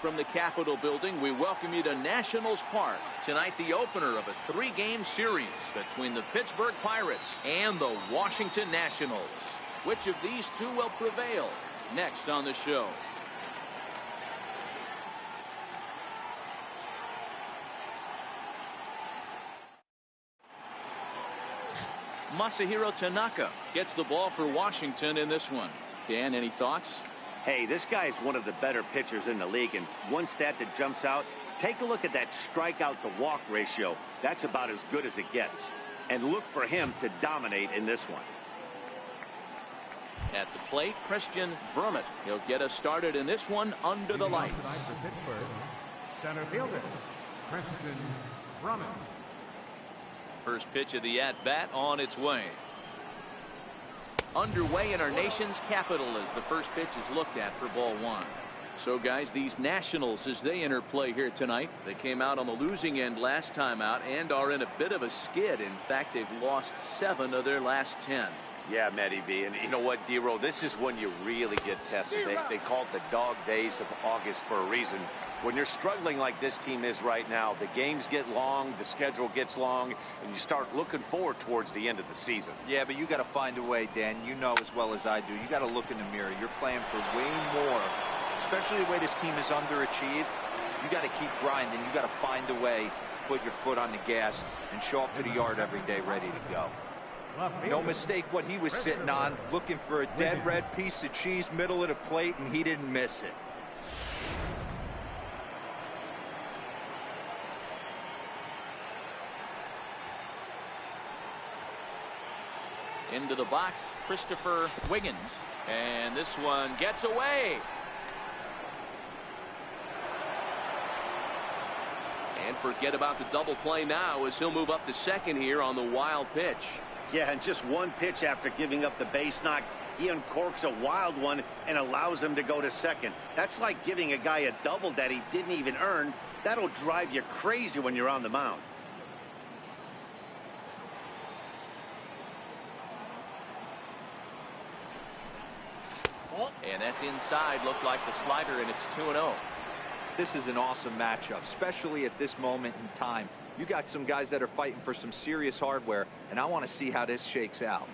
from the Capitol building, we welcome you to Nationals Park. Tonight, the opener of a 3-game series between the Pittsburgh Pirates and the Washington Nationals. Which of these two will prevail? Next on the show. Masahiro Tanaka gets the ball for Washington in this one. Dan, any thoughts? Hey, this guy is one of the better pitchers in the league, and one stat that jumps out, take a look at that strikeout to walk ratio. That's about as good as it gets. And look for him to dominate in this one. At the plate, Christian Brummett. He'll get us started in this one under the lights. For Pittsburgh, center fielder, Christian Brummett. First pitch of the at-bat on its way. Underway in our nation's capital as the first pitch is looked at for ball one. So, guys, these Nationals, as they enter play here tonight, they came out on the losing end last time out and are in a bit of a skid. In fact, they've lost 7 of their last 10. Yeah, Matty V, and you know what, D-Roll, this is when you really get tested. They call it the dog days of August for a reason. When you're struggling like this team is right now, the games get long, the schedule gets long, and you start looking forward towards the end of the season. Yeah, but you got to find a way, Dan. You know as well as I do. You got to look in the mirror. You're playing for way more, especially the way this team is underachieved. You got to keep grinding. You got to find a way to put your foot on the gas and show up to the yard every day ready to go. No mistake what he was sitting on, looking for a dead red piece of cheese middle of the plate, and he didn't miss it. Into the box, Christopher Wiggins. And this one gets away. And forget about the double play now as he'll move up to second here on the wild pitch. Yeah, and just one pitch after giving up the base knock, he uncorks a wild one and allows him to go to second. That's like giving a guy a double that he didn't even earn. That'll drive you crazy when you're on the mound. And that's inside. Looked like the slider, and it's 2-0. This is an awesome matchup, especially at this moment in time. You got some guys that are fighting for some serious hardware, and I want to see how this shakes out.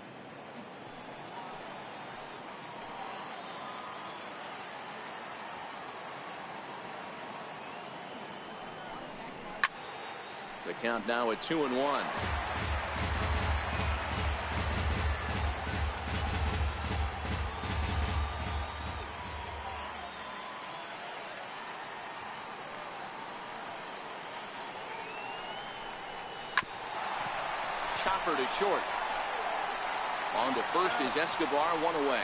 The count now at 2-1. Chopper to short. On to first is Escobar, 1 away.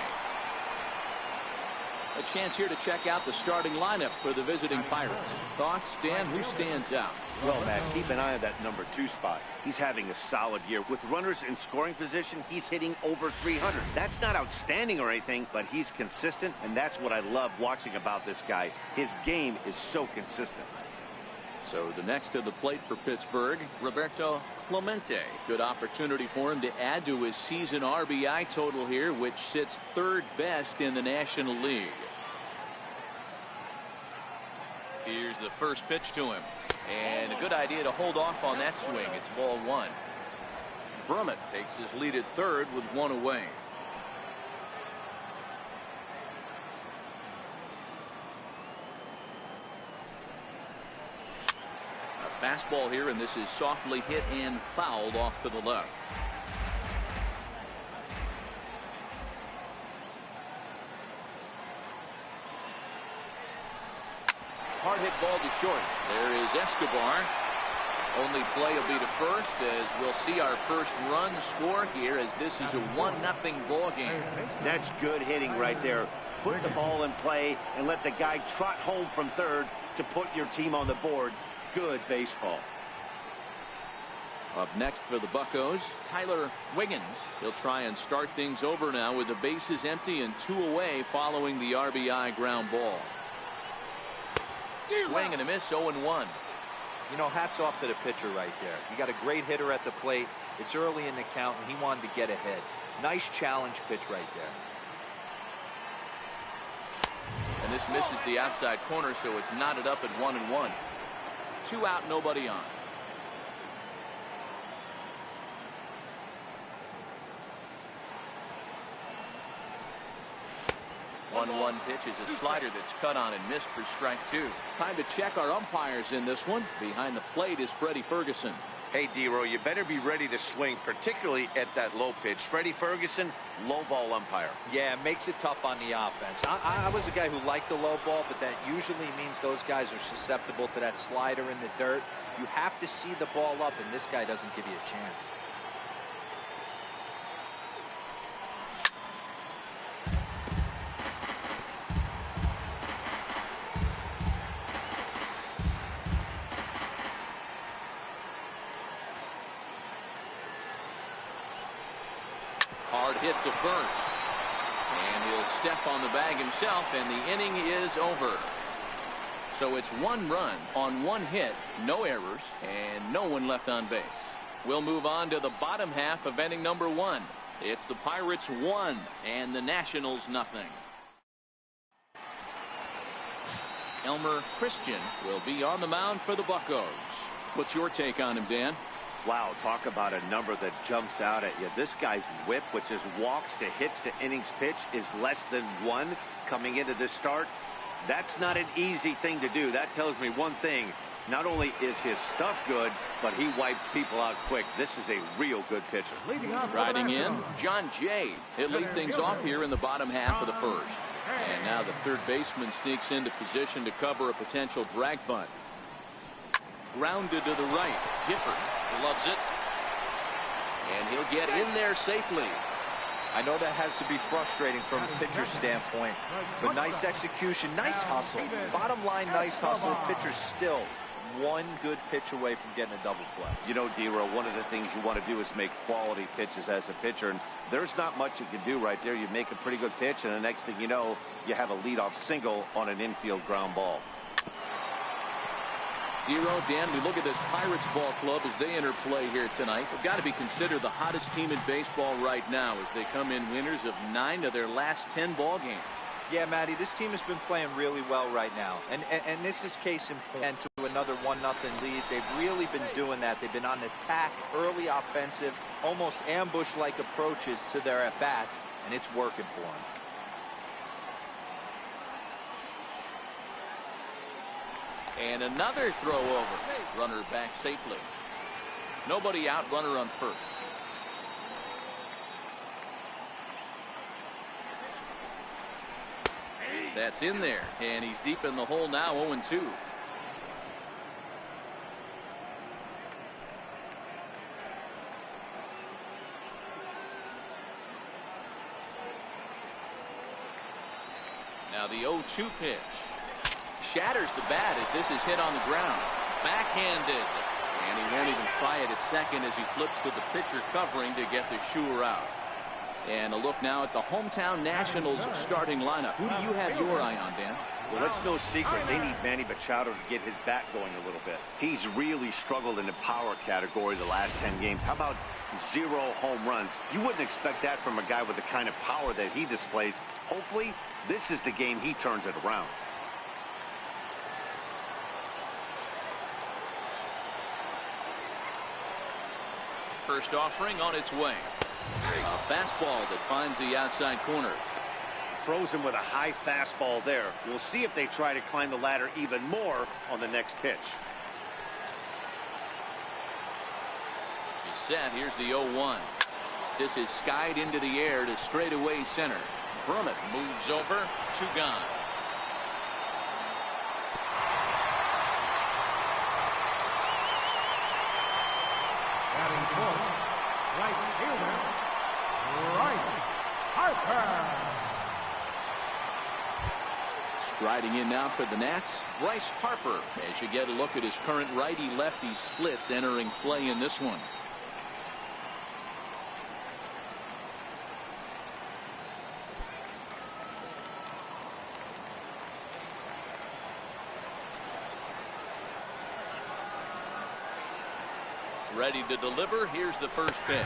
A chance here to check out the starting lineup for the visiting Pirates. Thoughts, Dan? Who stands out? Well, Matt, keep an eye on that number 2 spot. He's having a solid year. With runners in scoring position, he's hitting over 300. That's not outstanding or anything, but he's consistent, and that's what I love watching about this guy. His game is so consistent. So the next to the plate for Pittsburgh, Roberto Clemente. Good opportunity for him to add to his season RBI total here, which sits 3rd best in the National League. Here's the first pitch to him. And a good idea to hold off on that swing. It's ball 1. Brummett takes his lead at 3rd with 1 away. Fastball here, and this is softly hit and fouled off to the left. Hard hit ball to short. There is Escobar. Only play will be to first as we'll see our first run score here as this is a 1-0 ball game. That's good hitting right there. Put the ball in play and let the guy trot home from 3rd to put your team on the board. Good baseball. Up next for the Buccos, Tyler Wiggins. He'll try and start things over now with the bases empty and 2 away following the RBI ground ball. Swing and a miss, 0-1. You know, hats off to the pitcher right there. You got a great hitter at the plate. It's early in the count, and he wanted to get ahead. Nice challenge pitch right there. And this misses the outside corner, so it's knotted up at 1-1. 2 out, nobody on. 1-1 pitch is a slider that's cut on and missed for strike 2. Time to check our umpires in this one. Behind the plate is Freddie Ferguson. Hey, D-Row, you better be ready to swing, particularly at that low pitch. Freddie Ferguson, low ball umpire. Yeah, it makes it tough on the offense. I was a guy who liked the low ball, but that usually means those guys are susceptible to that slider in the dirt. You have to see the ball up, and this guy doesn't give you a chance. Hard hit to first. And he'll step on the bag himself, and the inning is over. So it's 1 run on 1 hit, no errors, and no one left on base. We'll move on to the bottom half of inning number 1. It's the Pirates 1 and the Nationals 0. Elmer Christian will be on the mound for the Buccos. What's your take on him, Dan? Wow, talk about a number that jumps out at you. This guy's whip, which is walks to hits to innings pitch, is less than 1 coming into this start. That's not an easy thing to do. That tells me one thing. Not only is his stuff good, but he wipes people out quick. This is a real good pitcher. Riding in, John Jay. He'll lead things off here in the bottom half of the first. And now the third baseman sneaks into position to cover a potential drag bunt. Grounded to the right. Gifford loves it. And he'll get in there safely. I know that has to be frustrating from a pitcher's standpoint, but nice execution, nice hustle. Bottom line, nice hustle. Pitcher's still 1 good pitch away from getting a double play. You know, D-Row, one of the things you want to do is make quality pitches as a pitcher, and there's not much you can do right there. You make a pretty good pitch, and the next thing you know, you have a leadoff single on an infield ground ball. D-Row, Dan, we look at this Pirates ball club as they enter play here tonight. They've got to be considered the hottest team in baseball right now as they come in winners of 9 of their last 10 ball games. Yeah, Matty, this team has been playing really well right now. And this is case in point to another 1-0 lead. They've really been doing that. They've been on attack, early offensive, almost ambush-like approaches to their at-bats, and it's working for them. And another throw over. Runner back safely. Nobody out, runner on first. That's in there, and he's deep in the hole now, 0-2. Now the 0-2 pitch. Shatters the bat as this is hit on the ground. Backhanded. And he won't even try it at second as he flips to the pitcher covering to get the shooter out. And a look now at the hometown Nationals starting lineup. Who do you have your eye on, Dan? Well, it's no secret. They need Manny Machado to get his bat going a little bit. He's really struggled in the power category the last 10 games. How about 0 home runs? You wouldn't expect that from a guy with the kind of power that he displays. Hopefully, this is the game he turns it around. First offering on its way. A fastball that finds the outside corner. Throws him with a high fastball there. We'll see if they try to climb the ladder even more on the next pitch. He's set. Here's the 0-1. This is skied into the air to straightaway center. Brummett moves over. 2 gone. Batting fourth, right fielder, Bryce Harper. Striding in now for the Nats, Bryce Harper, as you get a look at his current righty-lefty splits entering play in this one. Ready to deliver. Here's the first pitch.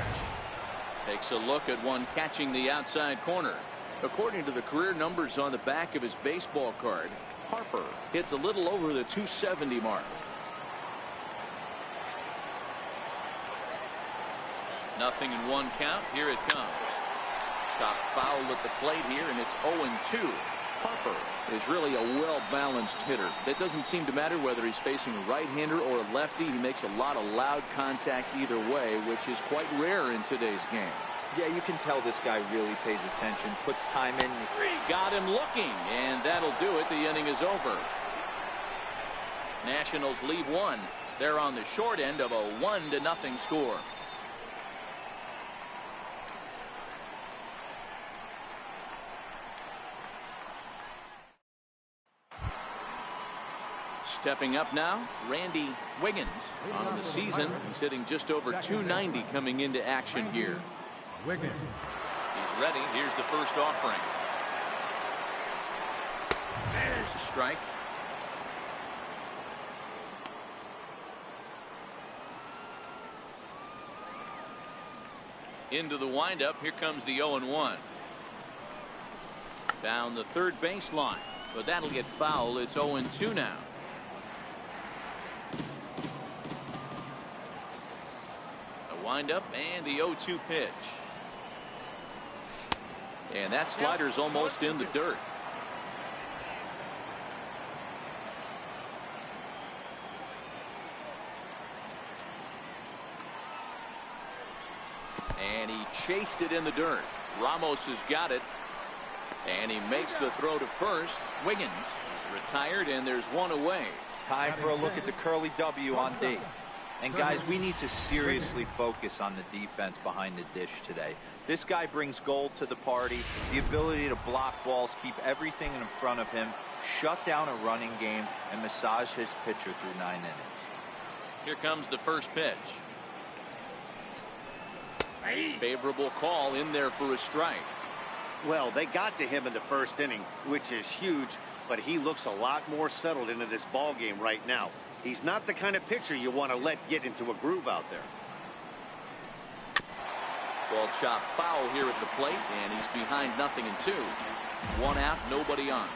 Takes a look at one catching the outside corner. According to the career numbers on the back of his baseball card, Harper hits a little over the 270 mark. Nothing in one count. Here it comes. Chopped foul at the plate here, and it's 0-2. Harper is really a well-balanced hitter. That doesn't seem to matter whether he's facing a right-hander or a lefty. He makes a lot of loud contact either way, which is quite rare in today's game. Yeah, you can tell this guy really pays attention, puts time in. Got him looking, and that'll do it. The inning is over. Nationals lead one. They're on the short end of a 1-0 score. Stepping up now, Randy Wiggins. On the season, he's hitting just over 290 coming into action here. Wiggins. He's ready. Here's the first offering. There's a strike. Into the windup. Here comes the 0-1. Down the third baseline. But that'll get foul. It's 0-2 now. The windup and the 0-2 pitch. And that slider's almost in the dirt. And he chased it in the dirt. Ramos has got it. And he makes the throw to first. Wiggins is retired, and there's one away. Time for a look at the curly W on D. And guys, we need to seriously focus on the defense behind the dish today. This guy brings gold to the party, the ability to block balls, keep everything in front of him, shut down a running game, and massage his pitcher through 9 innings. Here comes the first pitch. Favorable call in there for a strike. Well, they got to him in the first inning, which is huge, but he looks a lot more settled into this ball game right now. He's not the kind of pitcher you want to let get into a groove out there. Ball chopped foul here at the plate, and he's behind 0-2. One out, nobody on.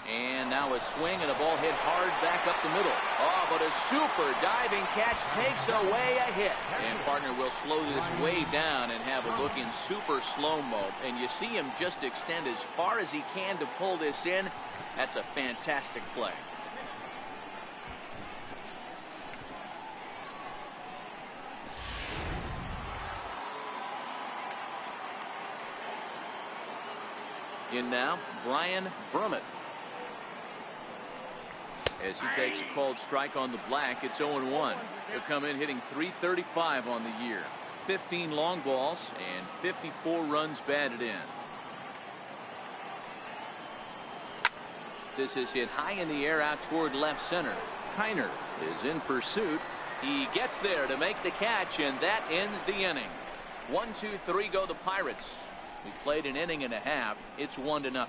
And now a swing and a ball hit hard back up the middle. Oh, but a super diving catch takes away a hit. And partner will slow this way down and have a look in super slow-mo. And you see him just extend as far as he can to pull this in. That's a fantastic play. In now, Brian Brummett. As he takes a called strike on the black, it's 0-1. He'll come in hitting .335 on the year. 15 long balls and 54 runs batted in. This is hit high in the air out toward left center. Kiner is in pursuit. He gets there to make the catch, and that ends the inning. 1-2-3 go the Pirates. We played an inning and a half. It's 1-0.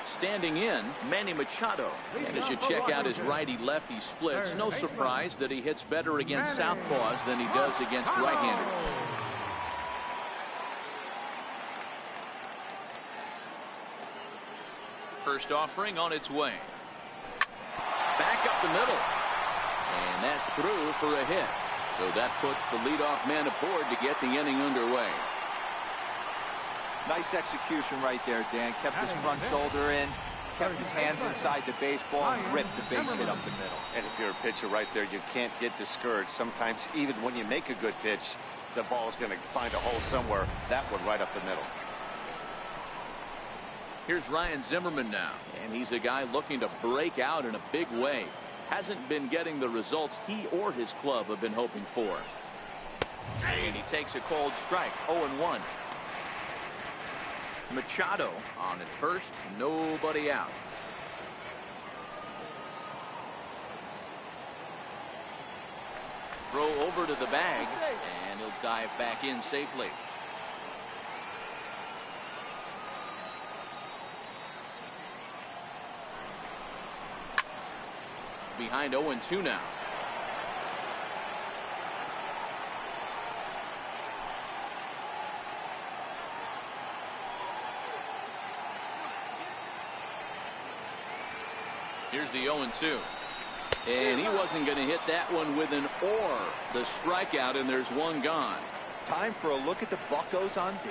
Standing in, Manny Machado. And as you check out his righty-lefty splits, no surprise that he hits better against southpaws than he does against right-handers. First offering on its way. Back up the middle. And that's through for a hit. So that puts the leadoff man aboard to get the inning underway. Nice execution right there, Dan. Kept his front shoulder in, kept his hands inside the baseball, and ripped the base hit up the middle. And if you're a pitcher right there, you can't get discouraged. Sometimes even when you make a good pitch, the ball is going to find a hole somewhere. That one right up the middle. Here's Ryan Zimmerman now, and he's a guy looking to break out in a big way. Hasn't been getting the results he or his club have been hoping for. And he takes a cold strike. 0-1. Machado on at first, nobody out. Throw over to the bag, and he'll dive back in safely. behind 0-2 now. Here's the 0-2. And he wasn't going to hit that one with an or. The strikeout, and there's one gone. Time for a look at the Buccos on D.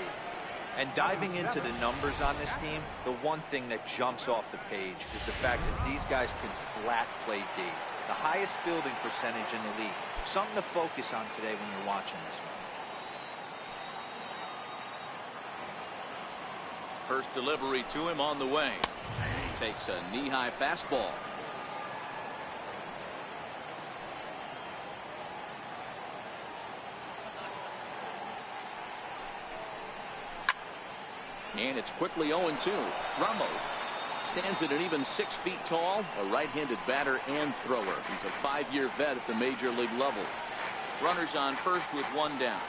And diving into the numbers on this team, the one thing that jumps off the page is the fact that these guys can flat play D. The highest fielding percentage in the league. Something to focus on today when you're watching this one. First delivery to him on the way. Takes a knee-high fastball. And it's quickly 0-2. Ramos stands at an even 6 feet tall, a right-handed batter and thrower. He's a 5-year vet at the major league level. Runners on first with one down.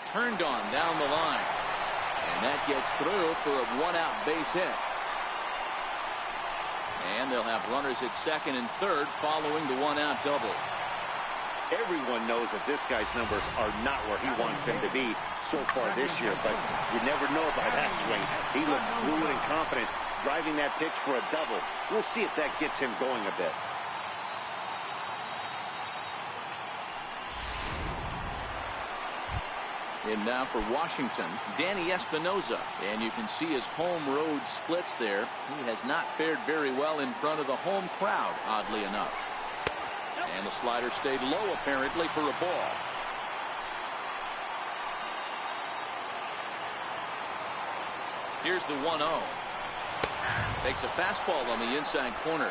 Turned on down the line. And that gets through for a one-out base hit. And they'll have runners at second and third following the one-out double. Everyone knows that this guy's numbers are not where he wants them to be so far this year, but you never know by that swing. He looked fluid and confident, driving that pitch for a double. We'll see if that gets him going a bit. And now for Washington, Danny Espinosa. And you can see his home road splits there. He has not fared very well in front of the home crowd, oddly enough. And the slider stayed low, apparently, for a ball. Here's the 1-0. Takes a fastball on the inside corner.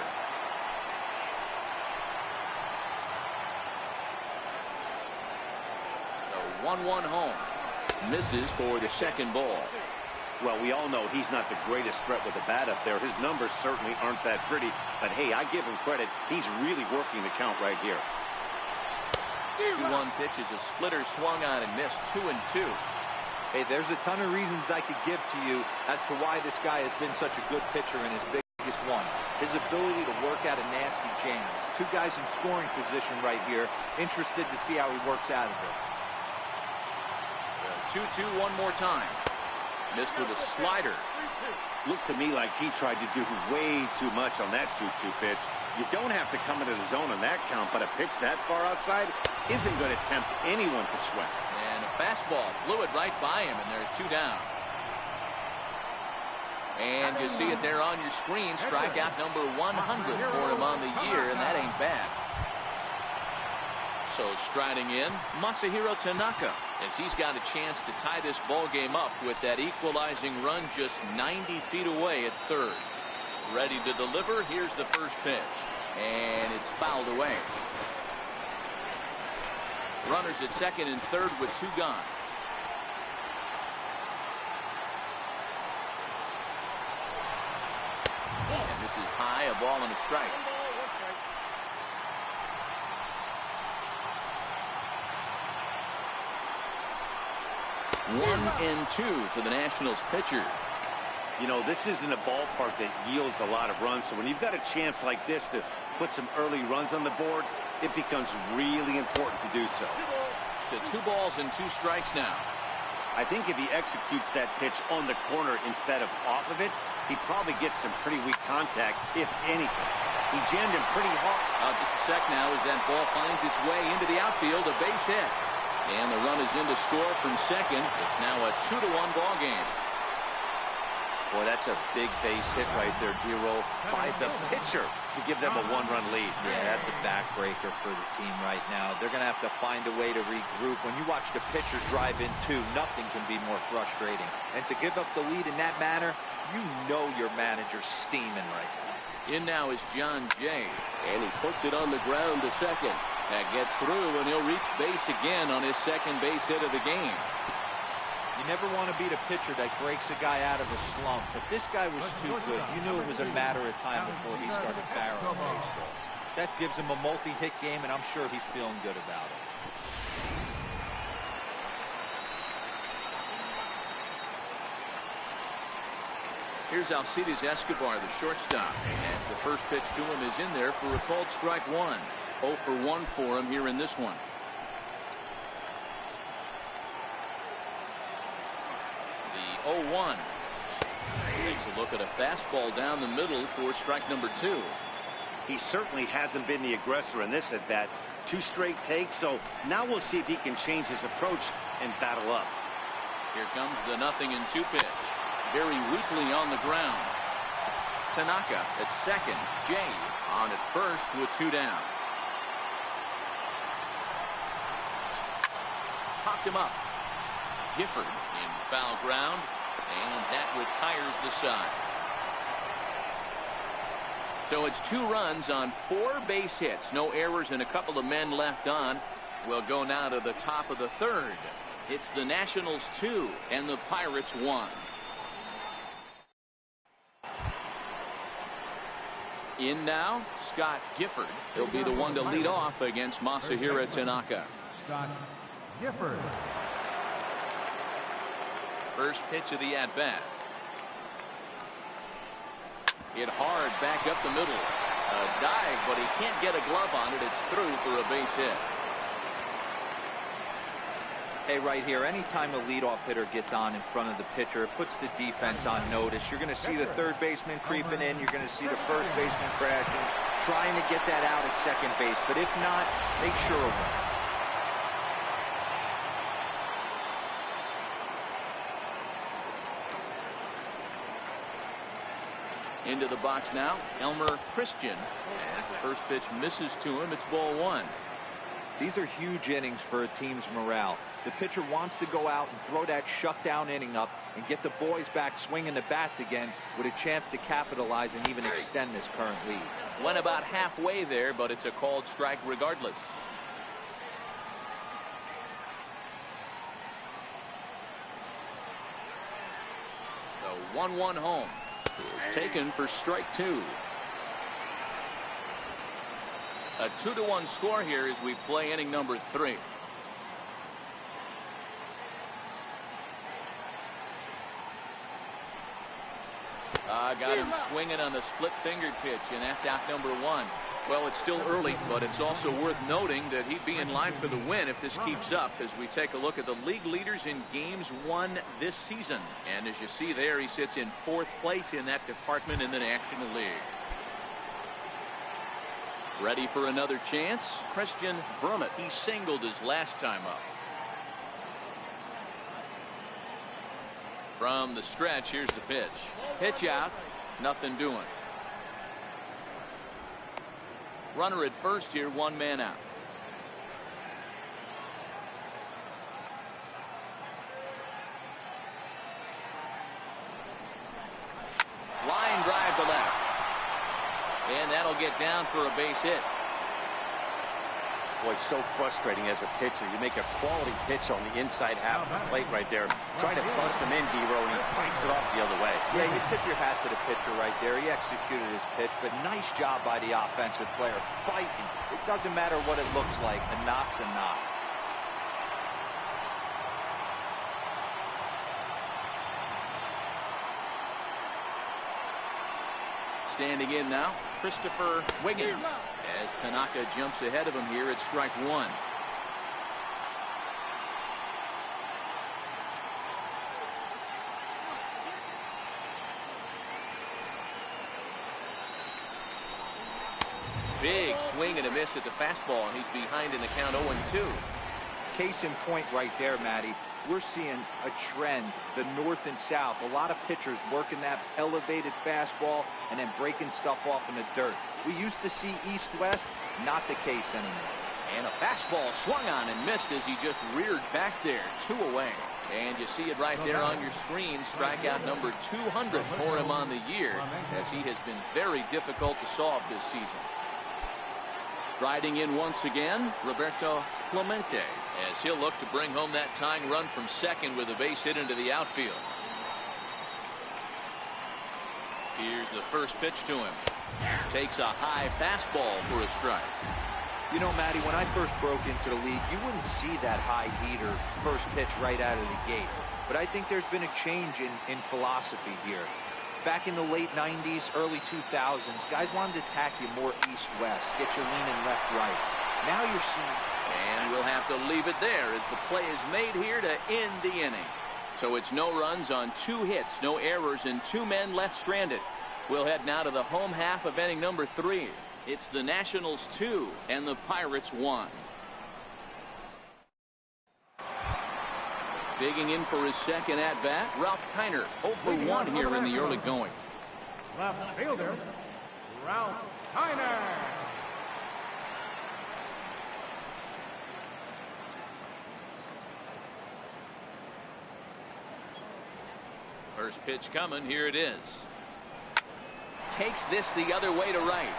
The 1-1 home. Misses for the second ball. Well, we all know he's not the greatest threat with the bat up there. His numbers certainly aren't that pretty. But, hey, I give him credit. He's really working the count right here. 2-1 pitch is a splitter swung on and missed. 2-2. Hey, there's a ton of reasons I could give to you as to why this guy has been such a good pitcher in his biggest one. His ability to work out of nasty jams. Two guys in scoring position right here. Interested to see how he works out of this. 2-2 one more time. Missed with a slider. Looked to me like he tried to do way too much on that 2-2 pitch. You don't have to come into the zone on that count, but a pitch that far outside isn't going to tempt anyone to sweat. And a fastball flew it right by him, and there are 2 down. And you see it there on your screen. Strikeout number 100 for him on the year, and that ain't bad. So striding in, Masahiro Tanaka, as he's got a chance to tie this ball game up with that equalizing run just 90 feet away at third. Ready to deliver. Here's the first pitch. And it's fouled away. Runners at second and third with 2 gone. And this is high, a ball and a strike. 1-2 to the Nationals pitcher. You know, this isn't a ballpark that yields a lot of runs, so when you've got a chance like this to put some early runs on the board, it becomes really important to do so. To 2 balls and 2 strikes now. I think if he executes that pitch on the corner instead of off of it, he probably gets some pretty weak contact, if anything. He jammed him pretty hard. Just a sec now as that ball finds its way into the outfield, a base hit. And the run is in to score from second. It's now a 2-1 ball game. Boy, that's a big base hit right there, D-Roll, by the pitcher to give them a 1-run lead. Yeah, that's a backbreaker for the team right now. They're going to have to find a way to regroup. When you watch the pitcher drive in 2, nothing can be more frustrating. And to give up the lead in that manner, you know your manager's steaming right now. In now is John Jay. And he puts it on the ground to second. That gets through, and he'll reach base again on his second base hit of the game. You never want to beat a pitcher that breaks a guy out of a slump, but this guy was too good. You knew it was a matter of time before he started barreling baseballs. That gives him a multi-hit game, and I'm sure he's feeling good about it. Here's Alcides Escobar, the shortstop. As the first pitch to him is in there for a called strike one. 0 for 1 for him here in this one. The 0-1. Takes a look at a fastball down the middle for strike number 2. He certainly hasn't been the aggressor in this at bat. 2 straight takes, so now we'll see if he can change his approach and battle up. Here comes the 0-2 pitch. Very weakly on the ground. Tanaka at second. Jay on at first with 2 down. Popped him up. Gifford in foul ground, and that retires the side. So it's 2 runs on 4 base hits. No errors and a couple of men left on. We'll go now to the top of the 3rd. It's the Nationals 2 and the Pirates 1. In now, Scott Gifford. He'll be the one to lead off against Masahiro Tanaka. Scott Gifford. First pitch of the at-bat. Hit hard back up the middle. A dive, but he can't get a glove on it. It's through for a base hit. Hey, right here, anytime a leadoff hitter gets on in front of the pitcher, it puts the defense on notice. You're going to see the third baseman creeping in. You're going to see the first baseman crashing, trying to get that out at second base. But if not, make sure of it. Into the box now, Elmer Christian. As the first pitch misses to him, it's ball 1. These are huge innings for a team's morale. The pitcher wants to go out and throw that shutdown inning up and get the boys back swinging the bats again with a chance to capitalize and even extend this current lead. Went about halfway there, but it's a called strike regardless. The 1-1 home is taken for strike 2. A 2-1 score here as we play inning number 3. Got him swinging on the split-fingered pitch, and that's out number 1. Well, it's still early, but it's also worth noting that he'd be in line for the win if this keeps up as we take a look at the league leaders in games won this season. And as you see there, he sits in 4th place in that department in the National League. Ready for another chance? Christian Brummett. He singled his last time up. From the stretch, here's the pitch. Pitch out. Nothing doing. Runner at first here, 1 man out. Line drive to left. And that'll get down for a base hit. Boy, so frustrating as a pitcher. You make a quality pitch on the inside half of the plate right there. Try to bust him in, D-Row, and he breaks it off the other way. Yeah, you tip your hat to the pitcher right there. He executed his pitch, but nice job by the offensive player fighting. It doesn't matter what it looks like. A knock's a knock. Standing in now, Christopher Wiggins. As Tanaka jumps ahead of him here at strike 1. Big swing and a miss at the fastball, and he's behind in the count 0-2. Case in point right there, Matty. We're seeing a trend, the north and south. A lot of pitchers working that elevated fastball and then breaking stuff off in the dirt. We used to see east-west, not the case anymore. And a fastball swung on and missed as he just reared back there, 2 away. And you see it right there on your screen, strikeout number 200 for him on the year, as he has been very difficult to solve this season. Striding in once again, Roberto Clemente, as he'll look to bring home that tying run from second with a base hit into the outfield. Here's the first pitch to him. Takes a high fastball for a strike. You know, Matty, when I first broke into the league, you wouldn't see that high heater first pitch right out of the gate. But I think there's been a change in philosophy here. Back in the late 90s, early 2000s, guys wanted to attack you more east-west, get you leaning left-right. Now you're seeing... And we'll have to leave it there as the play is made here to end the inning. So it's no runs on 2 hits, no errors, and 2 men left stranded. We'll head now to the home half of inning number 3. It's the Nationals 2 and the Pirates 1. Digging in for his second at-bat, Ralph Kiner, 0 for 1 here in the early going. Left fielder, Ralph Kiner. First pitch coming, here it is. Takes this the other way to right.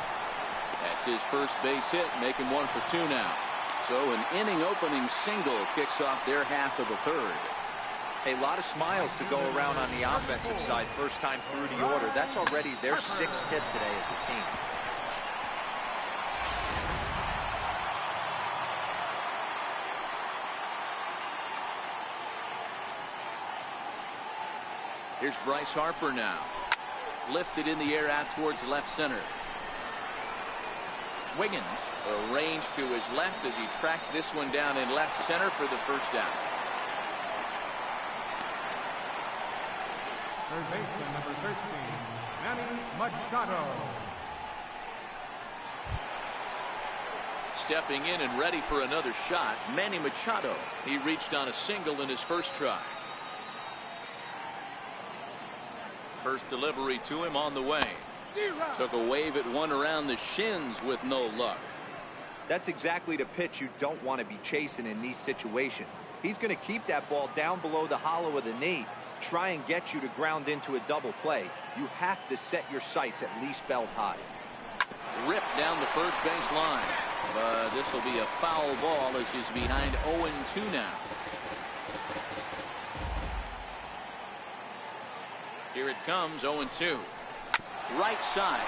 That's his first base hit, making 1 for 2 now. So an inning opening single kicks off their half of the 3rd. A lot of smiles to go around on the offensive side first time through the order. That's already their 6th hit today as a team. Here's Bryce Harper now. Lifted in the air out towards left center. Wiggins arranged to his left as he tracks this one down in left center for the first down. Third baseman, number 13, Manny Machado. Stepping in and ready for another shot, Manny Machado. He reached on a single in his first try. First delivery to him on the way. Took a wave at one around the shins with no luck. That's exactly the pitch you don't want to be chasing in these situations. He's going to keep that ball down below the hollow of the knee, try and get you to ground into a double play. You have to set your sights at least belt high. Ripped down the first base line. But this will be a foul ball as he's behind 0-2 now. Here it comes, 0-2. Right side.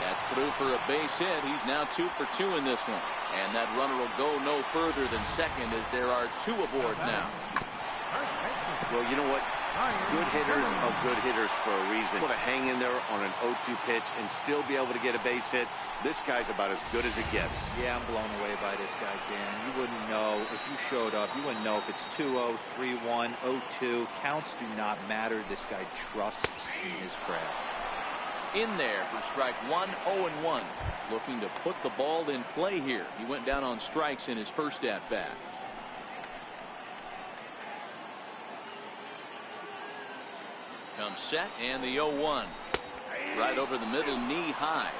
That's through for a base hit. He's now 2 for 2 in this one. And that runner will go no further than second as there are 2 aboard now. Well, you know what? Good hitters are good hitters for a reason. Able to hang in there on an 0-2 pitch and still be able to get a base hit. This guy's about as good as it gets. Yeah, I'm blown away by this guy, Dan. You wouldn't know if you showed up. You wouldn't know if it's 2-0, 3-1, 0-2. Counts do not matter. This guy trusts in his craft. In there for strike 1, 0-1. Looking to put the ball in play here. He went down on strikes in his first at-bat. Comes set and the 0-1. Right over the middle, knee high.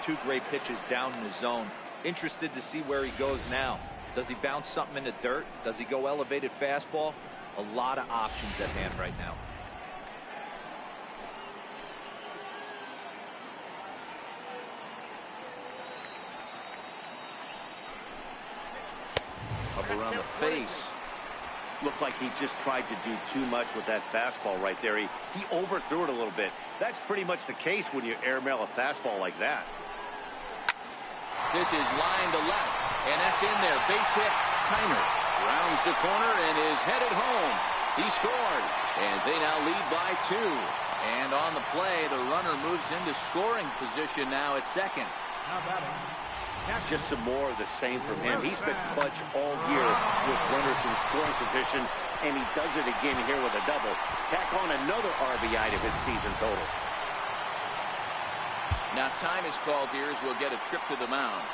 2 great pitches down in the zone. Interested to see where he goes now. Does he bounce something in the dirt? Does he go elevated fastball? A lot of options at hand right now. Up around the face. Looked like he just tried to do too much with that fastball right there. He overthrew it a little bit. That's pretty much the case when you airmail a fastball like that. This is line to left, and that's in there. Base hit. Kiner rounds the corner and is headed home. He scored, and they now lead by 2. And on the play, the runner moves into scoring position now at second. Now batting, Just some more of the same from him. He's been clutch all year with runners in scoring position, and he does it again here with a double. Tack on another RBI to his season total. Now time is called here as we'll get a trip to the mound.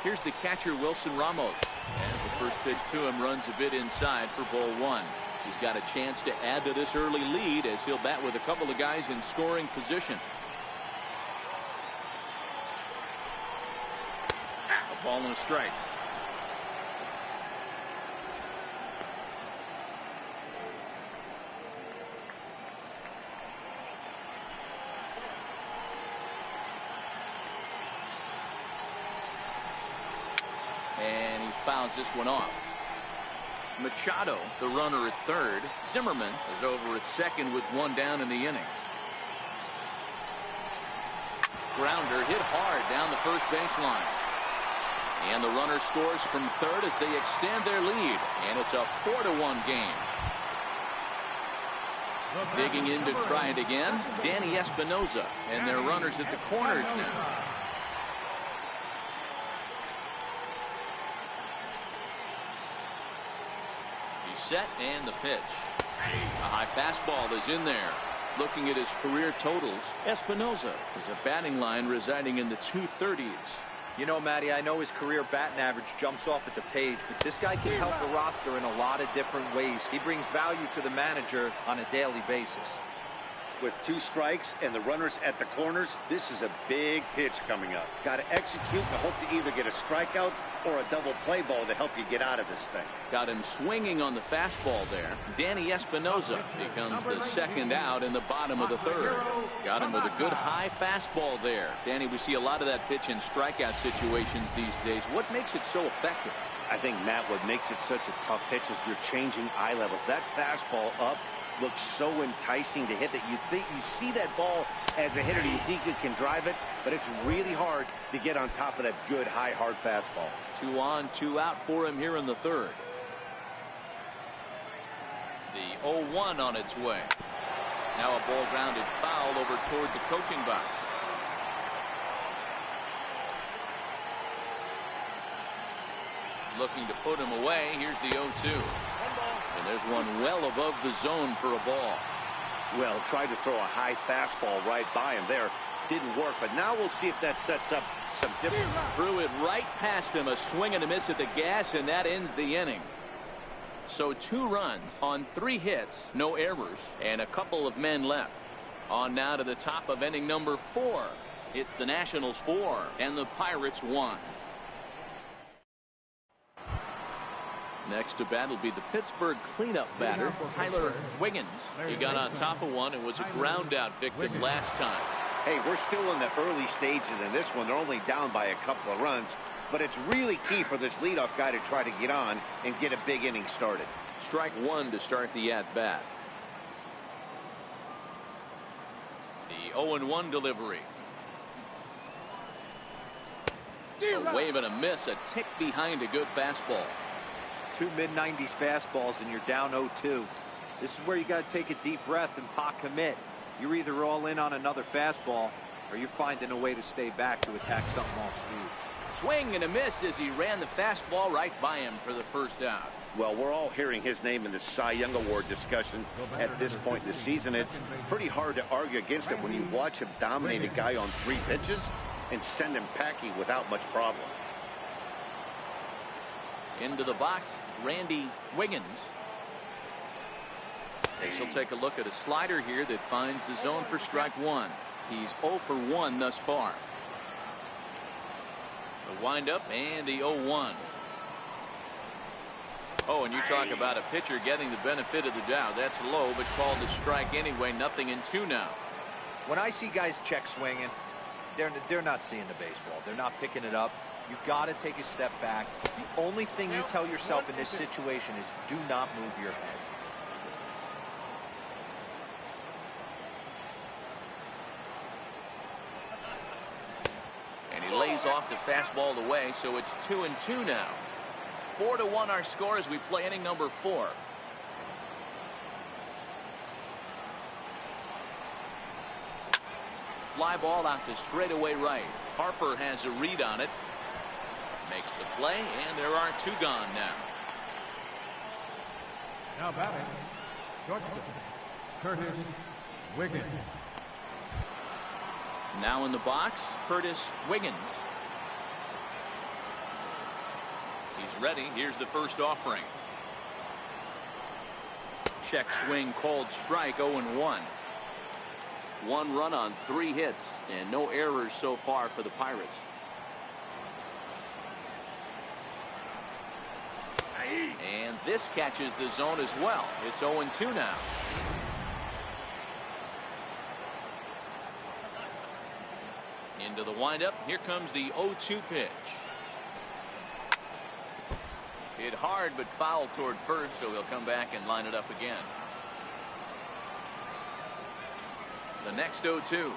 Here's the catcher, Wilson Ramos. As the first pitch to him runs a bit inside for ball 1. He's got a chance to add to this early lead as he'll bat with a couple of guys in scoring position. A ball and a strike. And he fouls this one off. Machado, the runner at third. Zimmerman is over at second with one down in the inning. Grounder hit hard down the first baseline. And the runner scores from third as they extend their lead. And it's a 4-1 game. Digging in to try it again, Danny Espinosa. And their runners at the corners now. Set and the pitch. A high fastball is in there. Looking at his career totals, Espinosa is a batting line residing in the 230s. You know, Matty, I know his career batting average jumps off at the page, but this guy can help the roster in a lot of different ways. He brings value to the manager on a daily basis. With 2 strikes and the runners at the corners, this is a big pitch coming up. Got to execute to hope to either get a strikeout or a double play ball to help you get out of this thing. Got him swinging on the fastball there. Danny Espinosa becomes the second out in the bottom of the third. Got him with a good high fastball there. Danny, we see a lot of that pitch in strikeout situations these days. What makes it so effective? I think, Matt, what makes it such a tough pitch is you're changing eye levels. That fastball up looks so enticing to hit that you see that ball as a hitter, you think you can drive it, but it's really hard to get on top of that good high hard fastball. 2 on, 2 out for him here in the third. The 0-1 on its way. Now a ball grounded foul over toward the coaching box. Looking to put him away. Here's the 0-2. And there's one well above the zone for a ball. Well, tried to throw a high fastball right by him there. Didn't work, but now we'll see if that sets up some different. Threw it right past him. A swing and a miss at the gas, and that ends the inning. So 2 runs on 3 hits, no errors, and a couple of men left. On now to the top of inning number 4. It's the Nationals 4 and the Pirates 1. Next to bat will be the Pittsburgh cleanup batter, Tyler Wiggins. He got on top of one and was a ground out victim last time. Hey, we're still in the early stages in this one. They're only down by a couple of runs, but it's really key for this leadoff guy to try to get on and get a big inning started. Strike 1 to start the at bat. The 0-1 delivery. A wave and a miss, a tick behind a good fastball. 2 mid-90s fastballs and you're down 0-2. This is where you got to take a deep breath and pot commit. You're either all in on another fastball or you're finding a way to stay back to attack something off speed. Swing and a miss as he ran the fastball right by him for the first out. Well, we're all hearing his name in the Cy Young Award discussion at this point in the season. It's pretty hard to argue against it when you watch him dominate a guy on 3 pitches and send him packing without much problem. Into the box, Randy Wiggins. As he'll take a look at a slider here that finds the zone for strike 1. He's 0 for 1 thus far. The windup and the 0-1. Oh, and you talk about a pitcher getting the benefit of the doubt. That's low, but called a strike anyway. Nothing in 2 now. When I see guys check swinging, they're not seeing the baseball. They're not picking it up. You got to take a step back. The only thing you tell yourself in this situation is do not move your head. And he lays off the fastball away, so it's 2-2 now. 4-1 our score as we play inning number 4. Fly ball out to straightaway right. Harper has a read on it. Makes the play, and there are 2 gone now. Now batting, shortstop, Curtis Wiggins. Now in the box, Curtis Wiggins. He's ready. Here's the first offering. Check swing called strike. 0-1. 1 run on 3 hits and no errors so far for the Pirates. And this catches the zone as well. It's 0-2 now. Into the windup. Here comes the 0-2 pitch. Hit hard but foul toward first, so he'll come back and line it up again. The next 0-2.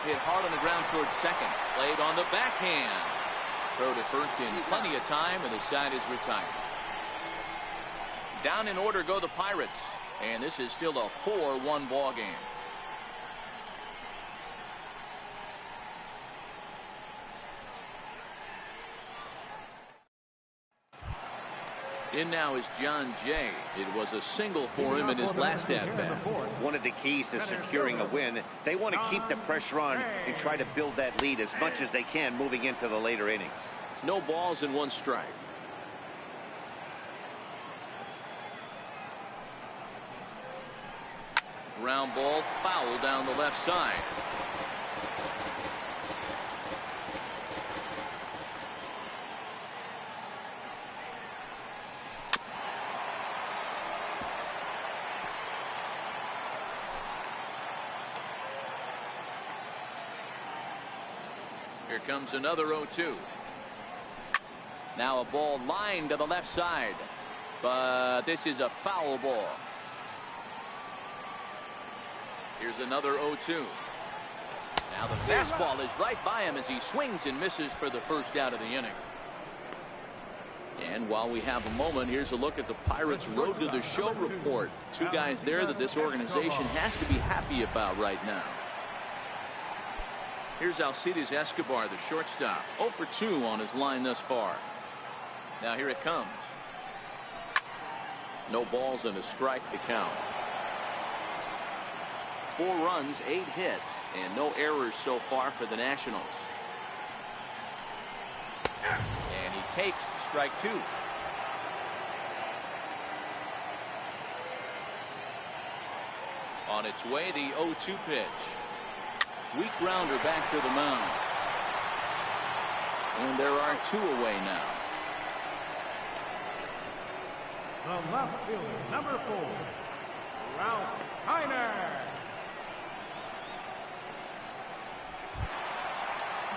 Hit hard on the ground towards second. Played on the backhand. Throw to first in plenty of time, and the side is retired. Down in order go the Pirates, and this is still a 4-1 ball game. In now is John Jay. It was a single for him in his last at-bat. One of the keys to securing a win, they want to keep the pressure on and try to build that lead as much as they can moving into the later innings. No balls and 1 strike. Ground ball foul down the left side. Here comes another 0-2. Now a ball lined to the left side, but this is a foul ball. Here's another 0-2. Now the fastball is right by him as he swings and misses for the first out of the inning. And while we have a moment, here's a look at the Pirates' Road to the Show report. 2 guys there that this organization has to be happy about right now. Here's Alcides Escobar, the shortstop. 0 for 2 on his line thus far. Now here it comes. No balls and a strike to count. 4 runs, 8 hits, and no errors so far for the Nationals. And he takes strike 2. On its way, the 0-2 pitch. Weak grounder back to the mound. And there are 2 away now. The left fielder, number 4, Ralph Kiner.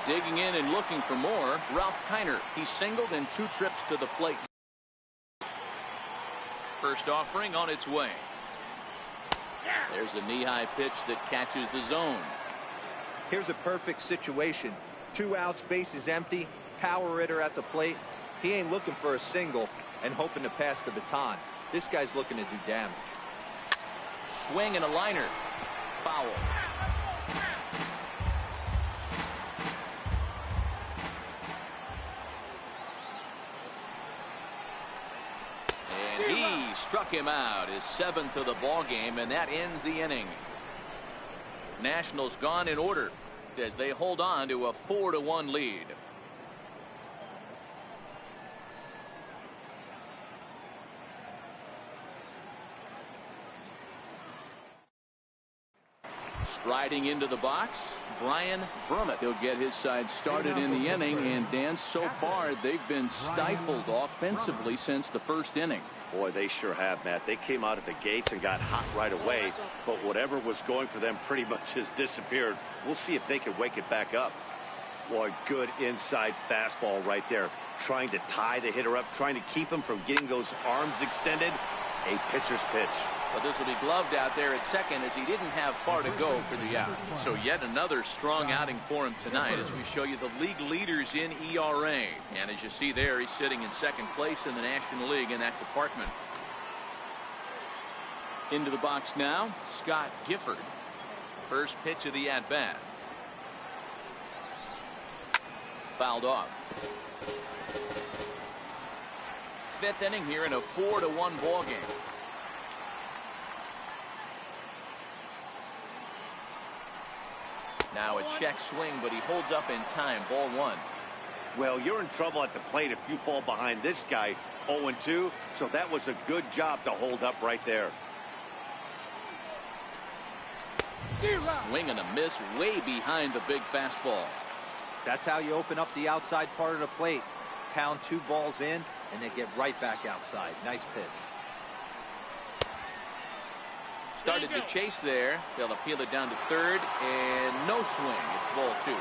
Digging in and looking for more, Ralph Kiner. He singled in 2 trips to the plate. First offering on its way. There's a knee-high pitch that catches the zone. Here's a perfect situation. 2 outs, bases empty, power hitter at the plate. He ain't looking for a single and hoping to pass the baton. This guy's looking to do damage. Swing and a liner. Foul. And he struck him out, his 7th of the ball game, and that ends the inning. Nationals gone in order as they hold on to a 4-1 lead. Striding into the box, Brian Brummett. He'll get his side started in the inning, and Dan, so far they've been stifled offensively since the first inning. Boy, they sure have, Matt. They came out of the gates and got hot right away, but whatever was going for them pretty much has disappeared. We'll see if they can wake it back up. Boy, good inside fastball right there. Trying to tie the hitter up, trying to keep him from getting those arms extended. A pitcher's pitch. But this will be gloved out there at second as he didn't have far to go for the out. So yet another strong outing for him tonight as we show you the league leaders in ERA. And as you see there, he's sitting in second place in the National League in that department. Into the box now, Scott Gifford. First pitch of the at-bat. Fouled off. 5th inning here in a 4-1 ball game. Now a check swing, but he holds up in time. Ball 1. Well, you're in trouble at the plate if you fall behind this guy 0-2, so that was a good job to hold up right there. Swing and a miss way behind the big fastball. That's how you open up the outside part of the plate. Pound 2 balls in, and they get right back outside. Nice pitch. Started to chase there. They'll appeal it down to third, and no swing. It's ball 2.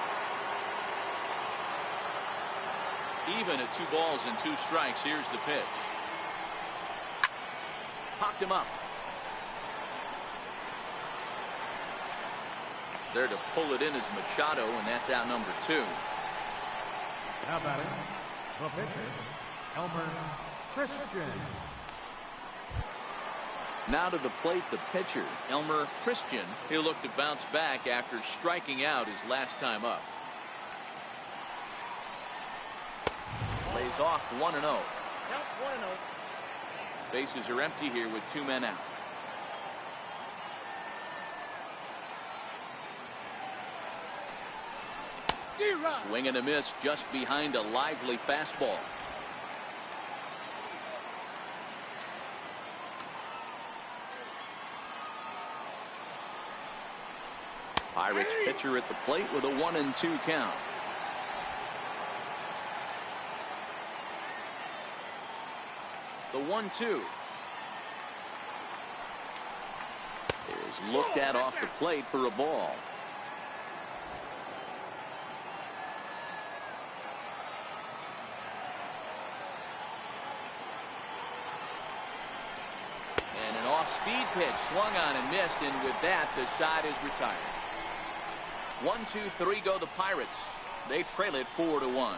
Even at 2 balls and 2 strikes. Here's the pitch. Popped him up. There to pull it in is Machado, and that's out number 2. Now batting, the pitcher, Elmer Christian. Now to the plate, the pitcher, Elmer Christian. He'll look to bounce back after striking out his last time up. Lays off 1-0. Counts 1-0. Bases are empty here with 2 men out. Swing and a miss just behind a lively fastball. Pirates pitcher at the plate with a 1-2 count. The 1-2 is looked at off the plate for a ball. And an off-speed pitch swung on and missed, and with that the side is retired. 1-2-3 go the Pirates. They trail it 4-1.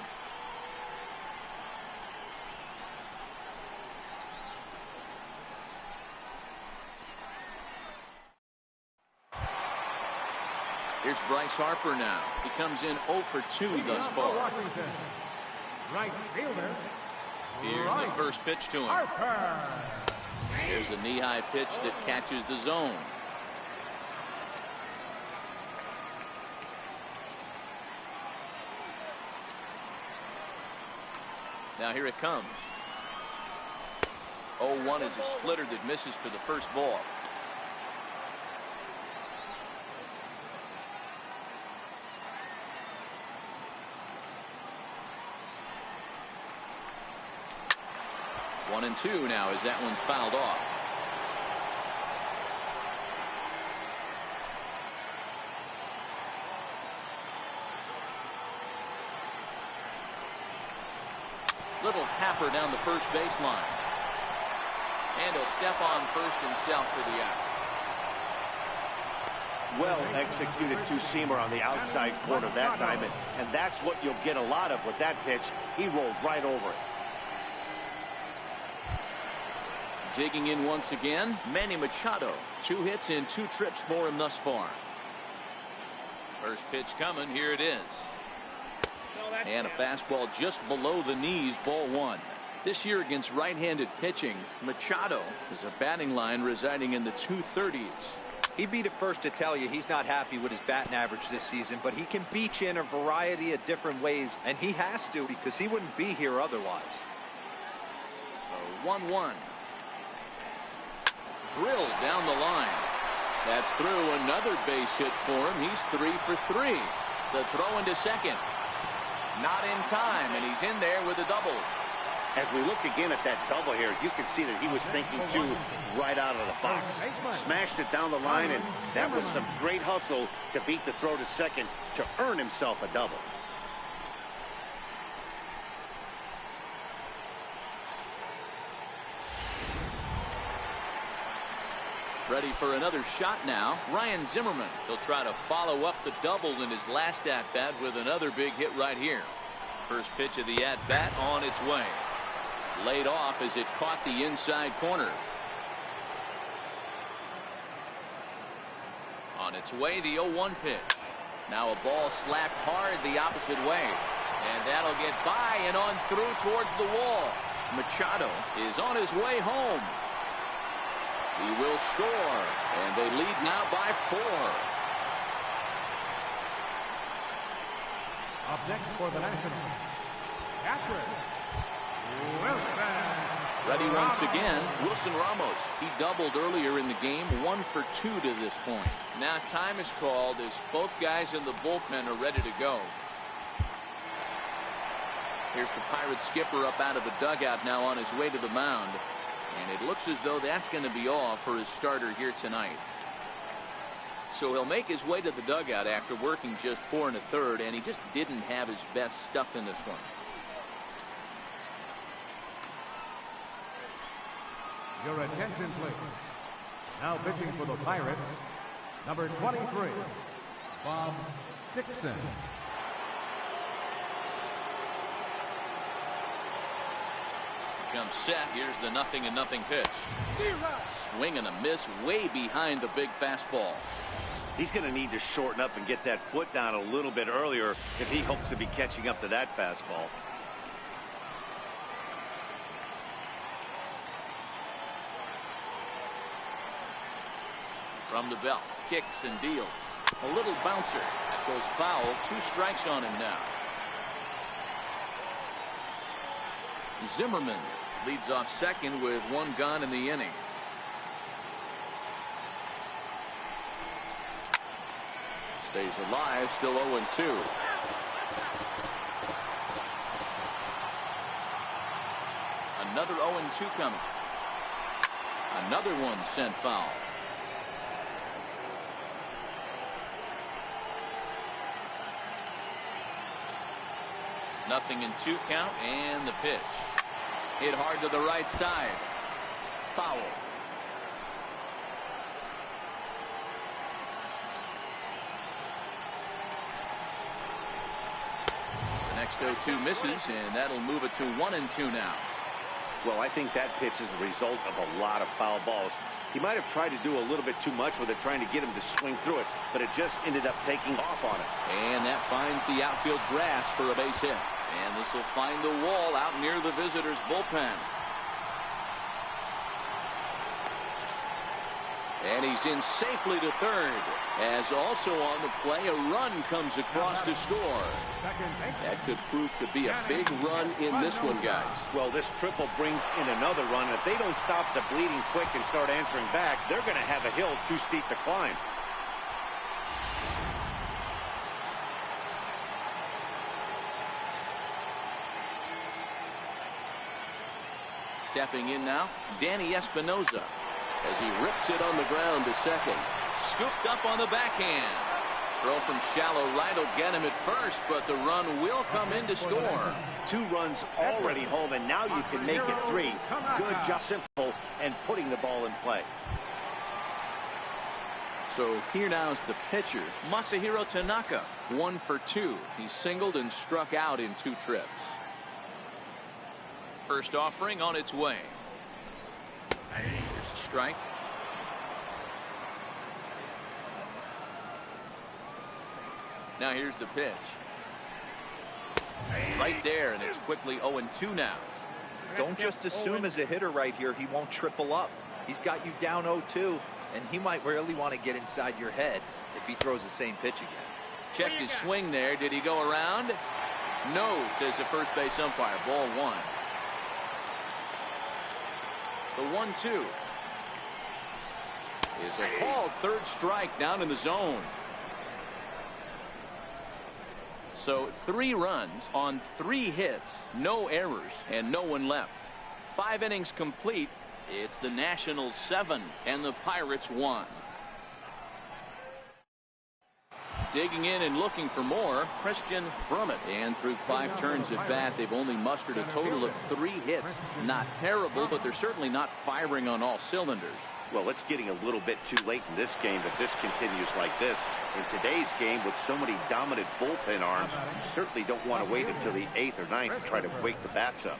Here's Bryce Harper now. He comes in 0 for 2 thus far. Washington. Right fielder. Here's right. the first pitch to him. Harper. Here's a knee-high pitch that catches the zone. Now here it comes. 0-1 is a splitter that misses for the first ball. One and 2 now as that one's fouled off. Little tapper down the first baseline. And he'll step on first himself for the out. Well executed two-seamer on the outside corner that time, and that's what you'll get a lot of with that pitch. He rolled right over it. Digging in once again, Manny Machado. 2 hits and 2 trips for him thus far. First pitch coming. Here it is. And a fastball just below the knees, ball 1. This year against right-handed pitching, Machado is a batting line residing in the 230s. He'd be the first to tell you he's not happy with his batting average this season, but he can beat you in a variety of different ways, and he has to because he wouldn't be here otherwise. 1-1. Drilled down the line. That's through. Another base hit for him. He's 3 for 3. The throw into second. Not in time, and he's in there with a double. As we look again at that double here, you can see that he was thinking too right out of the box. Smashed it down the line, and that was some great hustle to beat the throw to second to earn himself a double. Ready for another shot now. Ryan Zimmerman. He'll try to follow up the double in his last at-bat with another big hit right here. First pitch of the at-bat on its way. Laid off as it caught the inside corner. On its way, the 0-1 pitch. Now a ball slapped hard the opposite way. And that'll get by and on through towards the wall. Machado is on his way home. He will score, and they lead now by 4. Up next for the Nationals, Patrick Wilson. Ready once again, Wilson Ramos. He doubled earlier in the game, 1 for 2 to this point. Now time is called as both guys in the bullpen are ready to go. Here's the Pirates skipper up out of the dugout now on his way to the mound. And it looks as though that's going to be all for his starter here tonight. So he'll make his way to the dugout after working just 4 1/3, and he just didn't have his best stuff in this one. Your attention, please. Now pitching for the Pirates, number 23, Bob Dixon. Comes set. Here's the 0-0 pitch. Swing and a miss way behind the big fastball. He's going to need to shorten up and get that foot down a little bit earlier if he hopes to be catching up to that fastball. From the belt, kicks and deals. A little bouncer. That goes foul. 2 strikes on him now. Zimmerman leads off second with 1 gone in the inning. Stays alive, still 0-2. Another 0-2 coming. Another one sent foul. Nothing in 2 count, and the pitch. Hit hard to the right side. Foul. The next 0-2 misses, and that'll move it to 1-2 now. Well, I think that pitch is the result of a lot of foul balls. He might have tried to do a little bit too much with it, trying to get him to swing through it, but it just ended up taking off on it. And that finds the outfield grass for a base hit. And this will find the wall out near the visitors' bullpen. And he's in safely to third. As also on the play, a run comes across to score. That could prove to be a big run in this one, guys. Well, this triple brings in another run. If they don't stop the bleeding quick and start answering back, they're going to have a hill too steep to climb. Stepping in now, Danny Espinosa, as he rips it on the ground to second. Scooped up on the backhand. Throw from shallow right will get him at first, but the run will come in to score. 2 runs already home, and now you can make it 3. Good job, simple, and putting the ball in play. So here now is the pitcher, Masahiro Tanaka, 1 for 2. He singled and struck out in 2 trips. First offering on its way. Here's a strike. Now here's the pitch. Right there, and it's quickly 0-2 now. Don't just assume as a hitter right here he won't triple up. He's got you down 0-2, and he might really want to get inside your head if he throws the same pitch again. Check his swing there. Did he go around? No, says the first base umpire. Ball 1. The 1-2 is a called 3rd strike down in the zone. So 3 runs on 3 hits, no errors, and no one left. 5 innings complete. It's the Nationals 7 and the Pirates 1. Digging in and looking for more, Christian Brummett. And through 5 turns at bat, they've only mustered a total of 3 hits. Not terrible, but they're certainly not firing on all cylinders. Well, it's getting a little bit too late in this game if this continues like this. In today's game, with so many dominant bullpen arms, you certainly don't want to wait until the 8th or 9th to try to wake the bats up.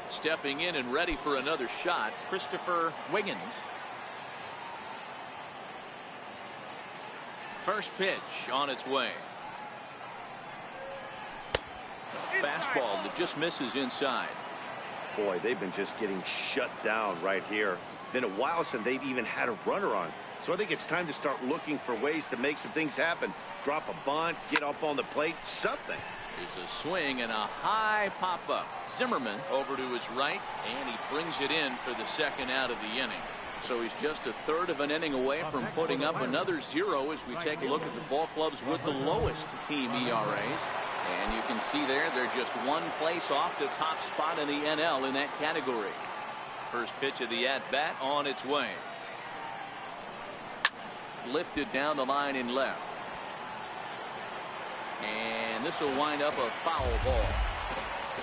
Stepping in and ready for another shot, Christopher Wiggins. First pitch on its way. A fastball that just misses inside. Boy, they've been just getting shut down right here. Been a while since they've even had a runner on. So I think it's time to start looking for ways to make some things happen. Drop a bunt, get up on the plate, something. There's a swing and a high pop-up. Zimmerman over to his right, and he brings it in for the 2nd out of the inning. So he's just a 1/3 of an inning away from putting up another 0 as we take a look at the ball clubs with the lowest team ERAs. And you can see there, they're just 1 place off the top spot in the NL in that category. First pitch of the at-bat on its way. Lifted down the line in left. And this will wind up a foul ball.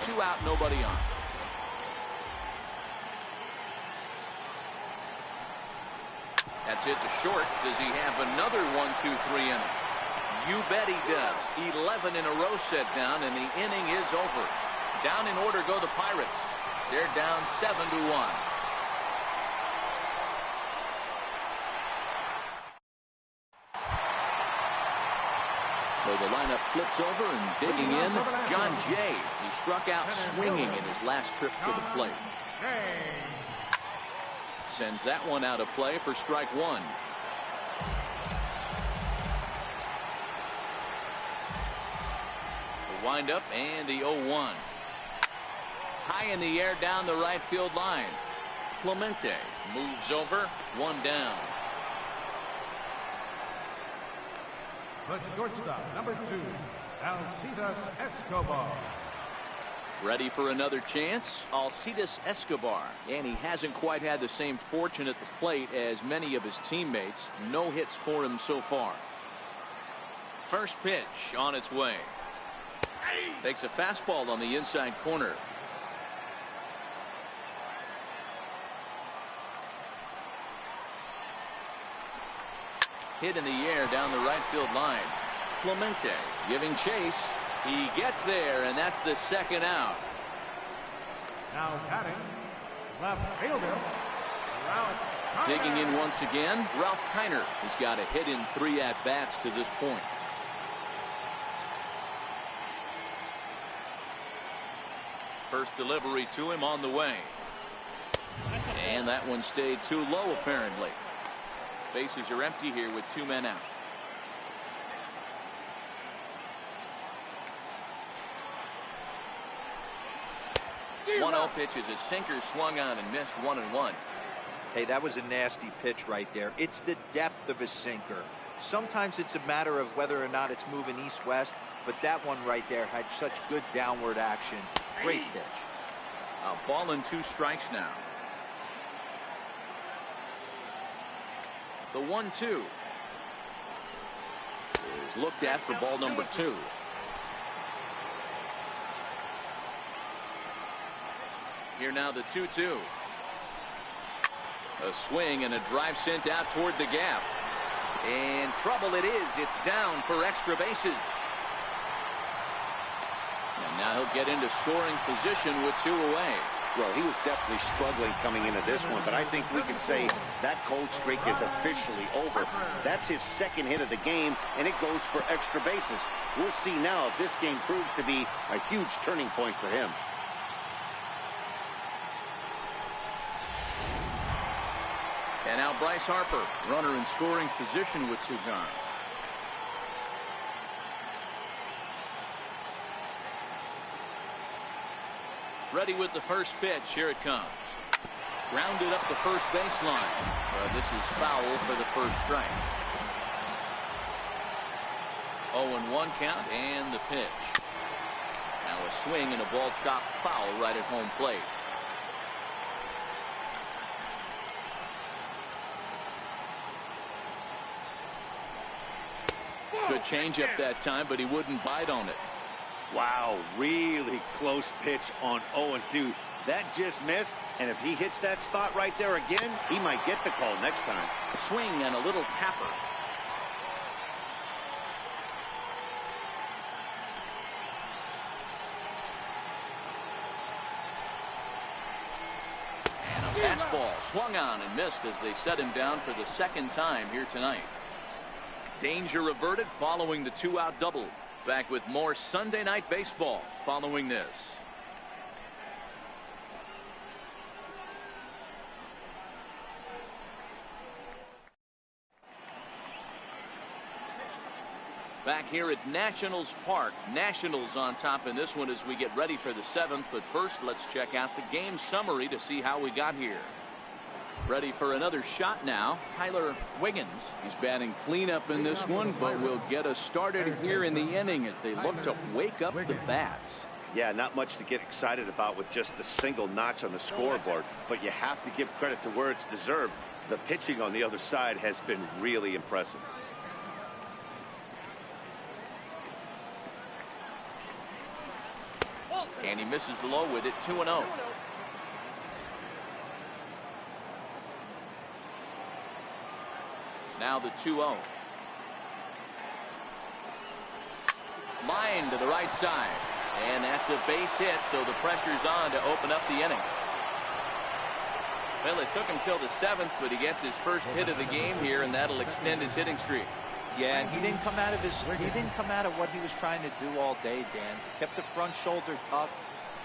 2 out, nobody on. That's hit to short. Does he have another 1-2-3 inning? You bet he does. 11 in a row set down, and the inning is over. Down in order go the Pirates. They're down 7-1. So the lineup flips over, and digging in, John Jay. He struck out swinging in his last trip to the plate. Sends that one out of play for strike one. The windup and the 0-1. High in the air down the right field line. Clemente moves over, one down. The shortstop, number 2, Alcides Escobar. Ready for another chance? Alcides Escobar. And he hasn't quite had the same fortune at the plate as many of his teammates. No hits for him so far. First pitch on its way. Takes a fastball on the inside corner. Hit in the air down the right field line. Clemente giving chase. He gets there, and that's the second out. Now batting, left fielder, Ralph Kiner. Digging in once again, Ralph Kiner has got a hit in 3 at-bats to this point. First delivery to him on the way. And that one stayed too low, apparently. Bases are empty here with 2 men out. One 0 pitch is a sinker swung on and missed 1-1. Hey, that was a nasty pitch right there. It's the depth of a sinker. Sometimes it's a matter of whether or not it's moving east-west, but that one right there had such good downward action. Great pitch. A ball and 2 strikes now. The 1-2 is looked at for ball number 2. Here now the 2-2. A swing and a drive sent out toward the gap. And trouble it is. It's down for extra bases. And now he'll get into scoring position with 2 away. Well, he was definitely struggling coming into this one, but I think we can say that cold streak is officially over. That's his second hit of the game, and it goes for extra bases. We'll see now if this game proves to be a huge turning point for him. And now Bryce Harper, runner in scoring position with 2 gone. Ready with the first pitch. Here it comes. Grounded up the first baseline. This is foul for the first strike. 0-1 count and the pitch. Now a swing and a ball chopped foul right at home plate. Good changeup that time, but he wouldn't bite on it. Wow, really close pitch on 0-2. That just missed, and if he hits that spot right there again, he might get the call next time. Swing and a little tapper. And a fastball swung on and missed as they set him down for the second time here tonight. Danger averted following the 2-out double. Back with more Sunday Night Baseball following this. Back here at Nationals Park. Nationals on top in this one as we get ready for the 7th. But first, let's check out the game summary to see how we got here. Ready for another shot now. Tyler Wiggins. He's batting cleanup in this one, but will get us started here in the inning as they look to wake up the bats. Yeah, not much to get excited about with just a single notch on the scoreboard, but you have to give credit to where it's deserved. The pitching on the other side has been really impressive. And he misses low with it. 2-0. Now the 2-0. Line to the right side. And that's a base hit, so the pressure's on to open up the inning. Well, it took him till the 7th, but he gets his first hit of the game here, and that'll extend his hitting streak. Yeah, and he didn't come out of what he was trying to do all day, Dan. Kept the front shoulder up,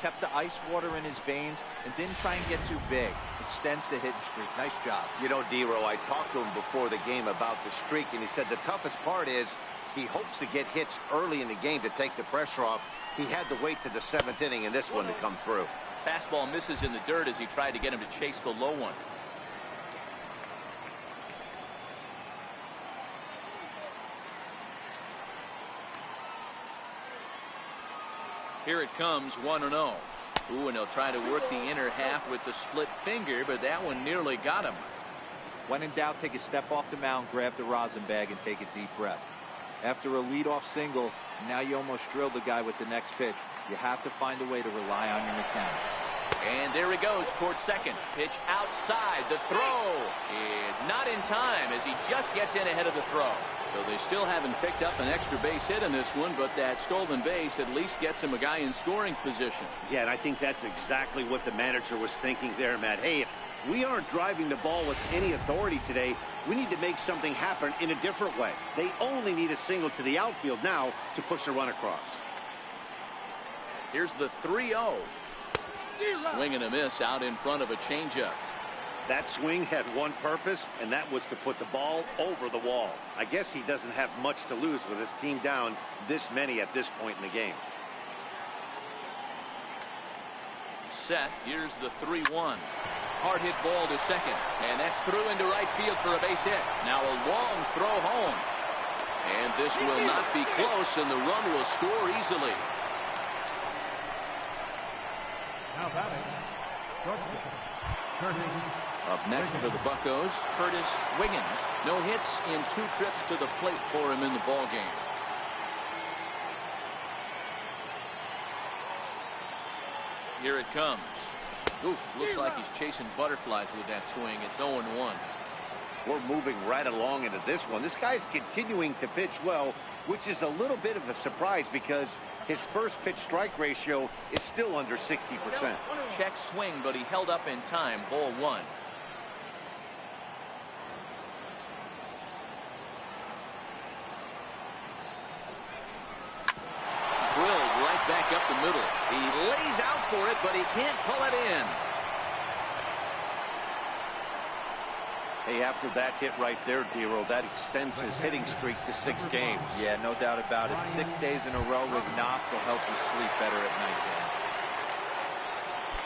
kept the ice water in his veins, and didn't try and get too big. Extends the hitting streak. Nice job. You know, D-Row, I talked to him before the game about the streak, and he said the toughest part is he hopes to get hits early in the game to take the pressure off. He had to wait to the 7th inning in this one to come through. Fastball misses in the dirt as he tried to get him to chase the low one. Here it comes, 1-0. Ooh, and he'll try to work the inner half with the split finger, but that one nearly got him. When in doubt, take a step off the mound, grab the rosin bag, and take a deep breath. After a leadoff single, now you almost drilled the guy with the next pitch. You have to find a way to rely on your mechanics. And there he goes towards second. Pitch outside. The throw is not in time as he just gets in ahead of the throw. So they still haven't picked up an extra base hit in this one, but that stolen base at least gets him a guy in scoring position. Yeah, and I think that's exactly what the manager was thinking there, Matt. Hey, if we aren't driving the ball with any authority today, we need to make something happen in a different way. They only need a single to the outfield now to push a run across. Here's the 3-0. Swing and a miss out in front of a changeup. That swing had one purpose, and that was to put the ball over the wall. I guess he doesn't have much to lose with his team down this many at this point in the game. Set. Here's the 3-1. Hard hit ball to second, and that's through into right field for a base hit. Now a long throw home, and this will not be close, and the run will score easily. Now batting, shortstop, Curtis. Up next for the Buccos, Curtis Wiggins. No hits in 2 trips to the plate for him in the ball game. Here it comes. Oof, looks like he's chasing butterflies with that swing. It's 0-1. We're moving right along into this one. This guy's continuing to pitch well, which is a little bit of a surprise because his first pitch strike ratio is still under 60%. Check swing, but he held up in time. Ball 1. Drilled right back up the middle. He lays out for it, but he can't pull it in. Hey, after that hit right there, D-Row, that extends his hitting streak to 6 games. Yeah, no doubt about it. 6 days in a row with knocks will help you sleep better at night, Dan.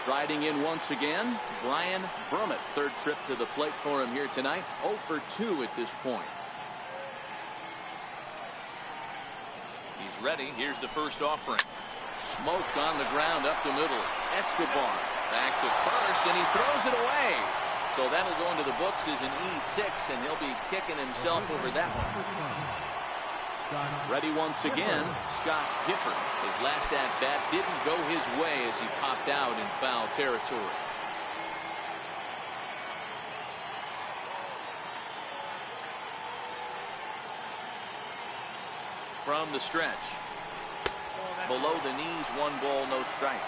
Riding in once again, Brian Brummett. 3rd trip to the plate for him here tonight. 0 for 2 at this point. He's ready. Here's the first offering. Smoked on the ground up the middle. Escobar back to first, and he throws it away. So that'll go into the books as an E6, and he'll be kicking himself over that one. Ready once again, Scott Gifford. His last at-bat didn't go his way as he popped out in foul territory. From the stretch. Below the knees, 1 ball, no strikes.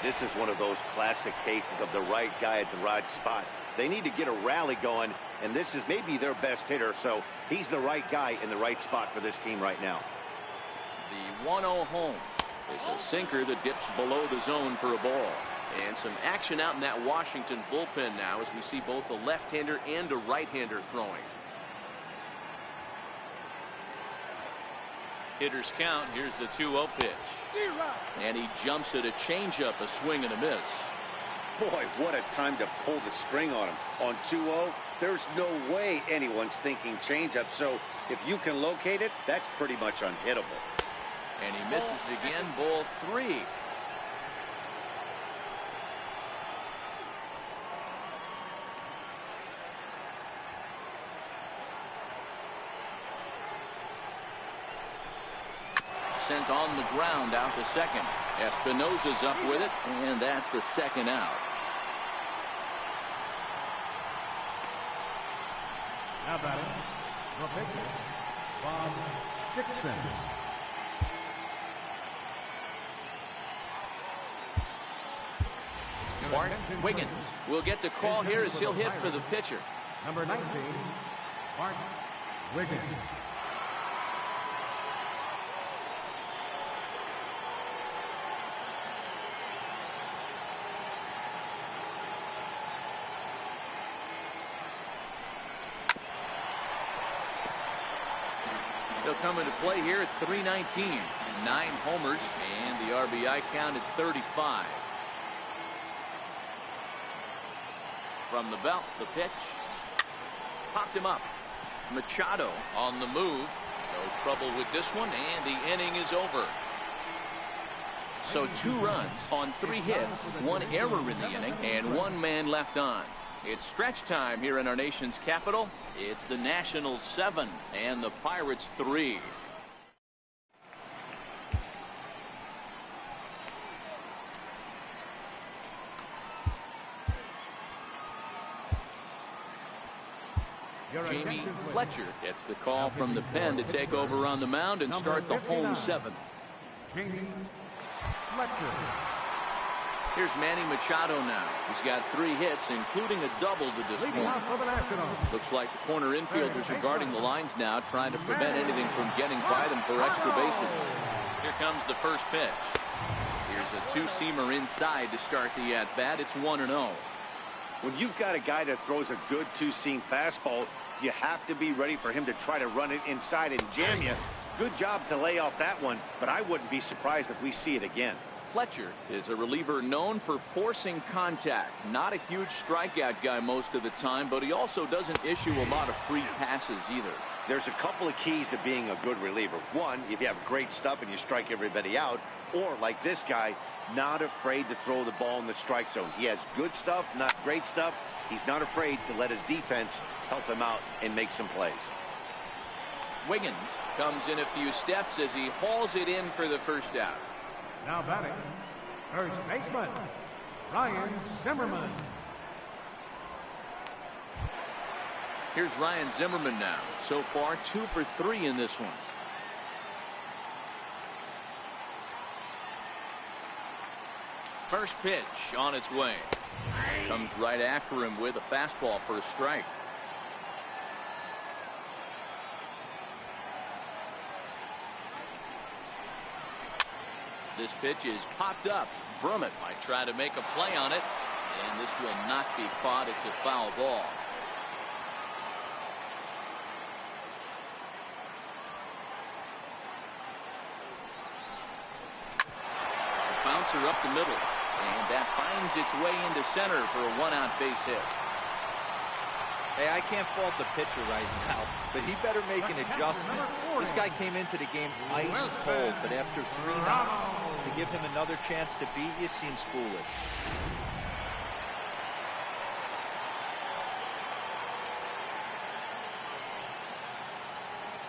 This is one of those classic cases of the right guy at the right spot. They need to get a rally going, and this is maybe their best hitter, so he's the right guy in the right spot for this team right now. The 1-0 home is a sinker that dips below the zone for a ball. And some action out in that Washington bullpen now as we see both a left-hander and a right-hander throwing. Hitters count. Here's the 2-0 pitch. And he jumps at a changeup, a swing and a miss. Boy, what a time to pull the string on him. On 2-0, there's no way anyone's thinking changeup. So if you can locate it, that's pretty much unhittable. And he misses again. Ball 3. Sent on the ground out to second. Espinosa's up with it, and that's the 2nd out. Now batting, The pitcher, Bob Dixon. Bart Wiggins will get the call here as he'll hit for the pitcher. Number 19, Bart Wiggins. He'll come into play here at 319. 9 homers and the RBI count at 35. From the belt, the pitch. Popped him up. Machado on the move. No trouble with this one, and the inning is over. So 2 runs on 3 hits, 1 error in the inning, and 1 man left on. It's stretch time here in our nation's capital. It's the Nationals 7 and the Pirates 3. Jamie Fletcher gets the call from the pen to take over on the mound and start the home 7th. Jamie Fletcher. Here's Manny Machado now. He's got 3 hits, including a double to this Leading point. off for the Nationals. Looks like the corner infielders are guarding the lines now, trying to prevent anything from getting by them for extra bases. Here comes the first pitch. Here's a 2-seamer inside to start the at-bat. It's 1-0. When you've got a guy that throws a good 2-seam fastball, you have to be ready for him to try to run it inside and jam you. Good job to lay off that one, but I wouldn't be surprised if we see it again. Fletcher is a reliever known for forcing contact. Not a huge strikeout guy most of the time, but he also doesn't issue a lot of free passes either. There's a couple of keys to being a good reliever. One, if you have great stuff and you strike everybody out, or like this guy, not afraid to throw the ball in the strike zone. He has good stuff, not great stuff. He's not afraid to let his defense help him out and make some plays. Wiggins comes in a few steps as he hauls it in for the first out. Now batting, first baseman, Ryan Zimmerman. Here's Ryan Zimmerman now. So far, 2 for 3 in this one. First pitch on its way. Comes right after him with a fastball for a strike. This pitch is popped up. Brummett might try to make a play on it, and this will not be caught. It's a foul ball. Bouncer up the middle, and that finds its way into center for a 1-out base hit. Hey, I can't fault the pitcher right now, but he better make an adjustment. This guy came into the game ice cold, but after 3 knocks, to give him another chance to beat you seems foolish.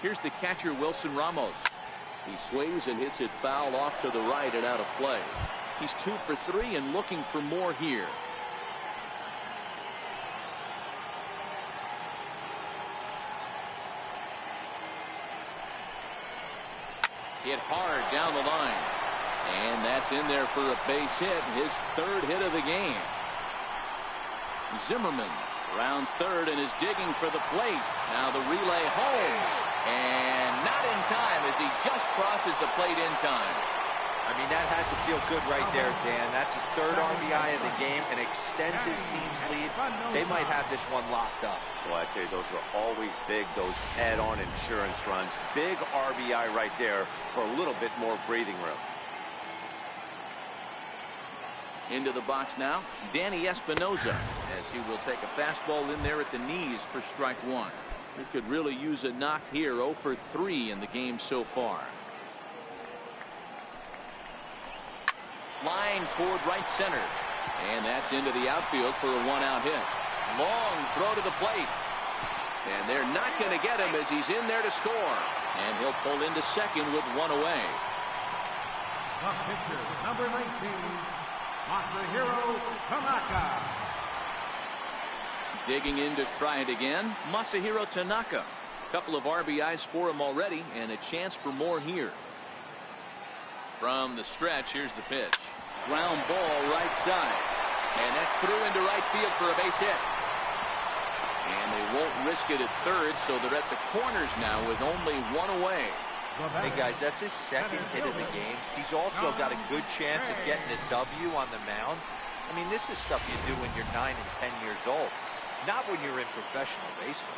Here's the catcher, Wilson Ramos. He swings and hits it foul off to the right and out of play. He's 2 for 3 and looking for more here. Hit hard down the line. And that's in there for a base hit, his 3rd hit of the game. Zimmerman rounds 3rd and is digging for the plate. Now the relay home. And not in time as he just crosses the plate in time. I mean, that had to feel good right there, Dan. That's his 3rd RBI of the game and extends his team's lead. They might have this one locked up. Well, I'd say those are always big, those add-on insurance runs. Big RBI right there for a little bit more breathing room. Into the box now, Danny Espinosa, as he will take a fastball in there at the knees for strike 1. He could really use a knock here. 0 for 3 in the game so far. Line toward right center. And that's into the outfield for a 1-out hit. Long throw to the plate. And they're not going to get him as he's in there to score. And he'll pull into second with 1 away. The pitcher, number 19, Masahiro Tanaka. Digging in to try it again, Masahiro Tanaka. Couple of RBIs for him already, and a chance for more here. From the stretch, here's the pitch. Ground ball right side. And that's through into right field for a base hit. And they won't risk it at third, so they're at the corners now with only one away. Hey, guys, that's his second hit of the game. He's also got a good chance of getting a W on the mound. I mean, this is stuff you do when you're 9 and 10 years old, not when you're in professional baseball.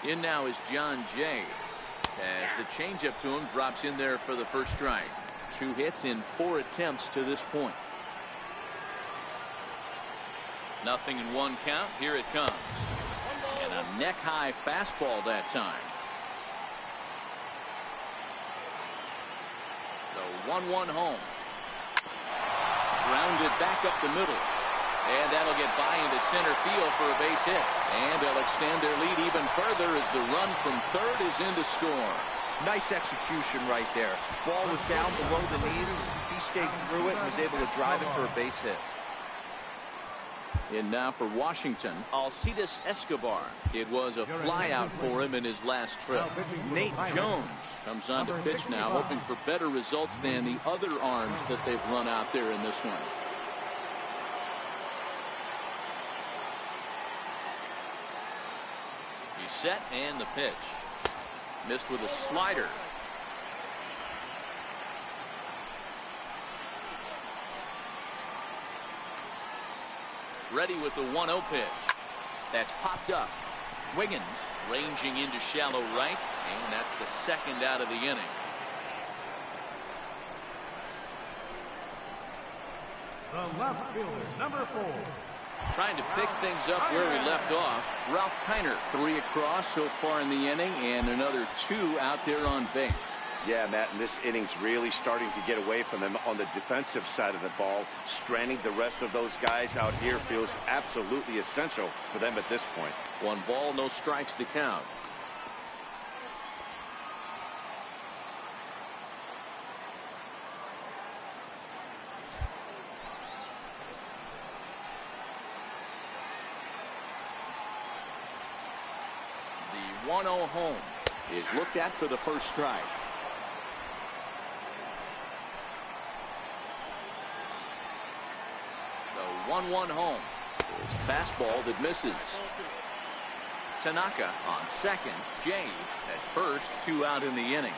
In now is John Jay, as the changeup to him drops in there for the first strike. 2 hits in 4 attempts to this point. Nothing in 1 count. Here it comes. And a neck-high fastball that time. The 1-1 home. Grounded back up the middle. And that'll get by into center field for a base hit. And they'll extend their lead even further as the run from third is in to score. Nice execution right there. Ball was down below the knees. He stayed through it and was able to drive it for a base hit. And now for Washington, Alcides Escobar. It was a flyout for him in his last trip. Nate Jones comes on to pitch now, hoping for better results than the other arms that they've run out there in this one. He's set, and the pitch. Missed with a slider. Ready with the 1-0 pitch. That's popped up. Wiggins ranging into shallow right, and that's the second out of the inning. The left fielder, number 4. Trying to pick things up where we left off. Ralph Kiner, 3 across so far in the inning, and another 2 out there on base. Yeah, Matt, and this inning's really starting to get away from them on the defensive side of the ball. Stranding the rest of those guys out here feels absolutely essential for them at this point. 1 ball, no strikes to count. The 1-0 home is looked at for the first strike. The 1-1 home is a fastball that misses. Tanaka on second. Jay at first. 2 out in the inning.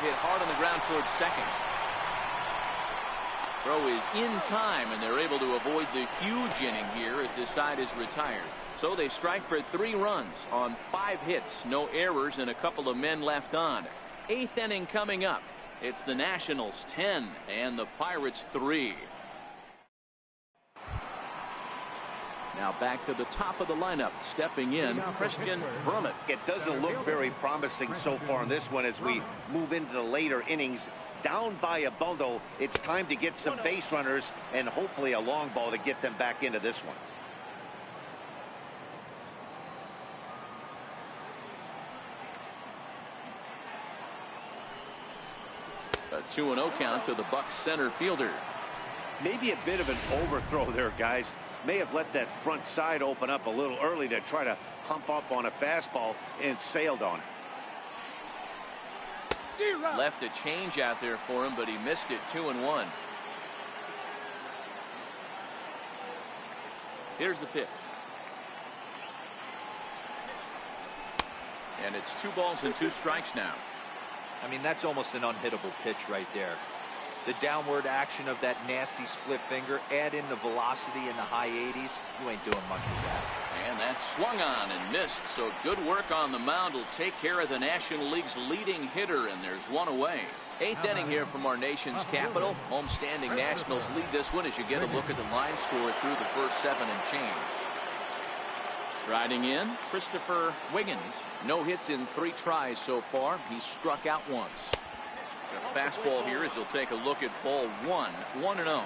Hit hard on the ground towards second. Throw is in time, and they're able to avoid the huge inning here as this side is retired. So they strike for 3 runs on 5 hits, no errors, and a couple of men left on. 8th inning coming up. It's the Nationals 10 and the Pirates 3. Now back to the top of the lineup, stepping in, Christian Brummett. It doesn't look very promising so far in this one as we move into the later innings. Down by a bundle, it's time to get some base runners and hopefully a long ball to get them back into this one. A 2-0 count to the Bucs center fielder. Maybe a bit of an overthrow there, guys. May have let that front side open up a little early to try to hump up on a fastball and sailed on it. Left a change out there for him, but he missed it. 2-1. Here's the pitch. And it's 2 balls and 2 strikes now. I mean, that's almost an unhittable pitch right there. The downward action of that nasty split finger, add in the velocity in the high 80s, you ain't doing much with that. And that's swung on and missed, so good work on the mound will take care of the National League's leading hitter, and there's 1 away. 8th inning here from our nation's capital. Homestanding Nationals lead this one as you get a look at the line score through the first 7 and change. Striding in, Christopher Wiggins. No hits in 3 tries so far. He's struck out once. A fastball here as he'll take a look at ball 1, 1-0.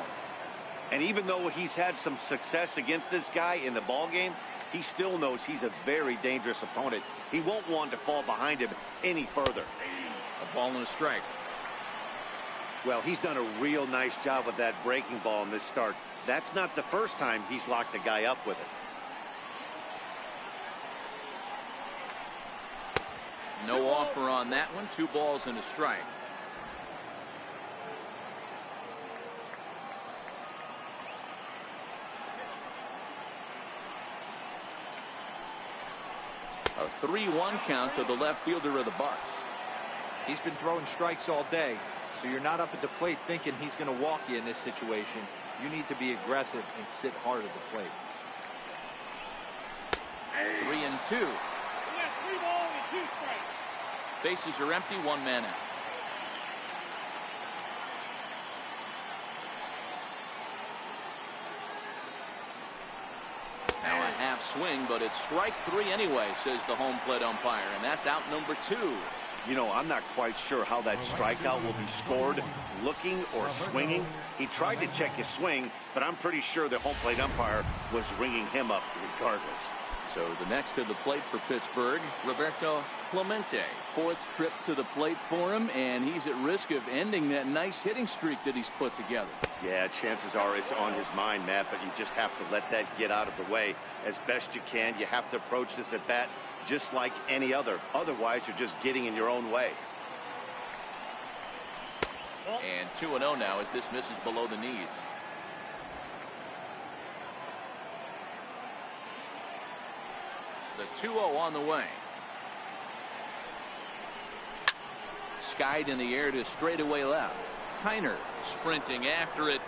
And even though he's had some success against this guy in the ball game, he still knows he's a very dangerous opponent. He won't want to fall behind him any further. A ball and a strike. Well, he's done a real nice job with that breaking ball in this start. That's not the first time he's locked the guy up with it. No offer on that one. 2 balls and a strike. A 3-1 count to the left fielder of the Bucks. He's been throwing strikes all day, so you're not up at the plate thinking he's going to walk you in this situation. You need to be aggressive and sit hard at the plate. 3-2. 3 balls and 2 strikes. Bases are empty. 1 man out. Now a half swing, but it's strike 3 anyway, says the home plate umpire, and that's out number 2. You know, I'm not quite sure how that strikeout will be scored, looking or swinging. He tried to check his swing, but I'm pretty sure the home plate umpire was ringing him up regardless. So the next to the plate for Pittsburgh, Roberto Clemente. 4th trip to the plate for him, and he's at risk of ending that nice hitting streak that he's put together. Yeah, chances are it's on his mind, Matt, but you just have to let that get out of the way as best you can. You have to approach this at bat just like any other. Otherwise, you're just getting in your own way. And 2-0 now as this misses below the knees. The 2-0 on the way. Skied in the air to straightaway left. Kiner sprinting after it.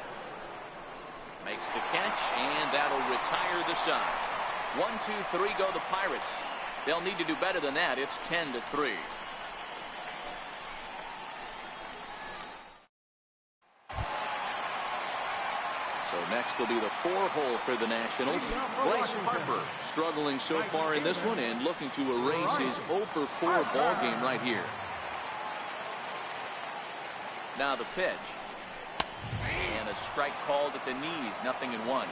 Makes the catch, and that'll retire the side. 1-2-3 go the Pirates. They'll need to do better than that. It's 10-3. So next will be the 4-hole for the Nationals. Bryce Harper struggling so far in this one and looking to erase his 0-for-4 ball game right here. Now the pitch. And a strike called at the knees. 0-1.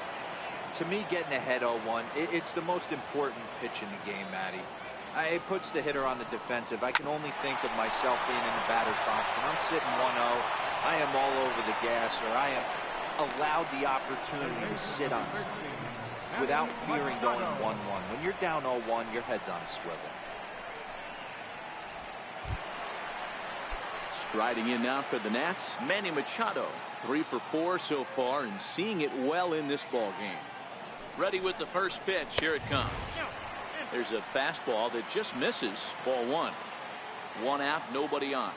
To me, getting ahead 0-1, it's the most important pitch in the game, Matty. It puts the hitter on the defensive. I can only think of myself being in the batter's box. When I'm sitting 1-0, I am all over the gas, or I am allowed the opportunity to sit on something without fearing going 1-1. When you're down 0-1, your head's on a swivel. Striding in now for the Nats, Manny Machado. 3-for-4 so far and seeing it well in this ball game. Ready with the first pitch. Here it comes. There's a fastball that just misses. Ball 1. 1 out, nobody on.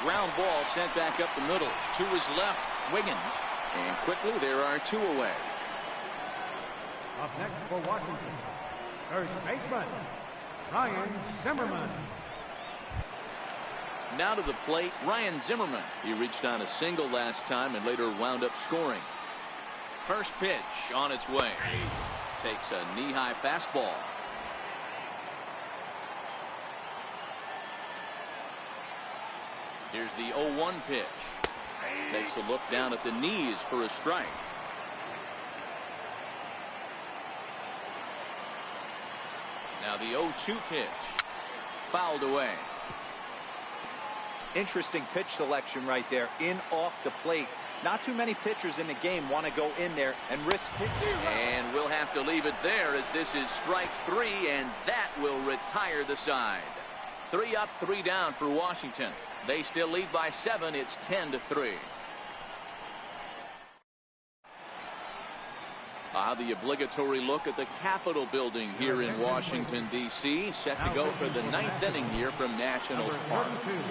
Ground ball sent back up the middle. To his left, Wiggins. And quickly there are 2 away. Up next for Washington, third baseman, Ryan Zimmerman. Now to the plate, Ryan Zimmerman. He reached on a single last time and later wound up scoring. First pitch on its way. Takes a knee-high fastball. Here's the 0-1 pitch. Takes a look down at the knees for a strike. Now the 0-2 pitch. Fouled away. Interesting pitch selection right there. In off the plate. Not too many pitchers in the game want to go in there and risk it. And we'll have to leave it there as this is strike 3, and that will retire the side. 3 up, 3 down for Washington. They still lead by 7. It's 10-3. The obligatory look at the Capitol building here in Washington, D.C. Set to go for the 9th inning here from Nationals Park.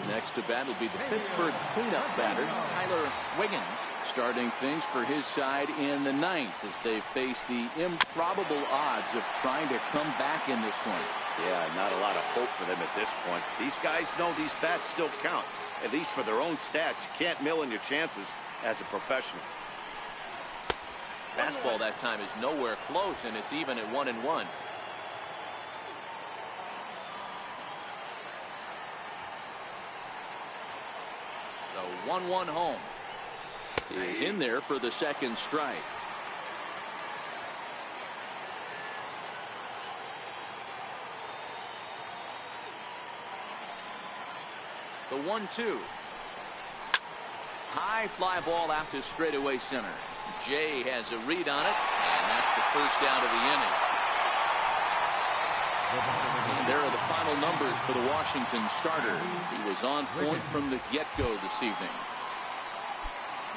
Next to bat will be the Pittsburgh cleanup batter, Tyler Wiggins, starting things for his side in the 9th as they face the improbable odds of trying to come back in this one. Yeah, not a lot of hope for them at this point. These guys know these bats still count, at least for their own stats. You can't mill in your chances as a professional. Fastball that time is nowhere close, and it's even at 1-1. The 1-1 home is in there for the second strike. The 1-2. High fly ball out to straightaway center. Jay has a read on it, and that's the first out of the inning. And there are the final numbers for the Washington starter. He was on point from the get-go this evening.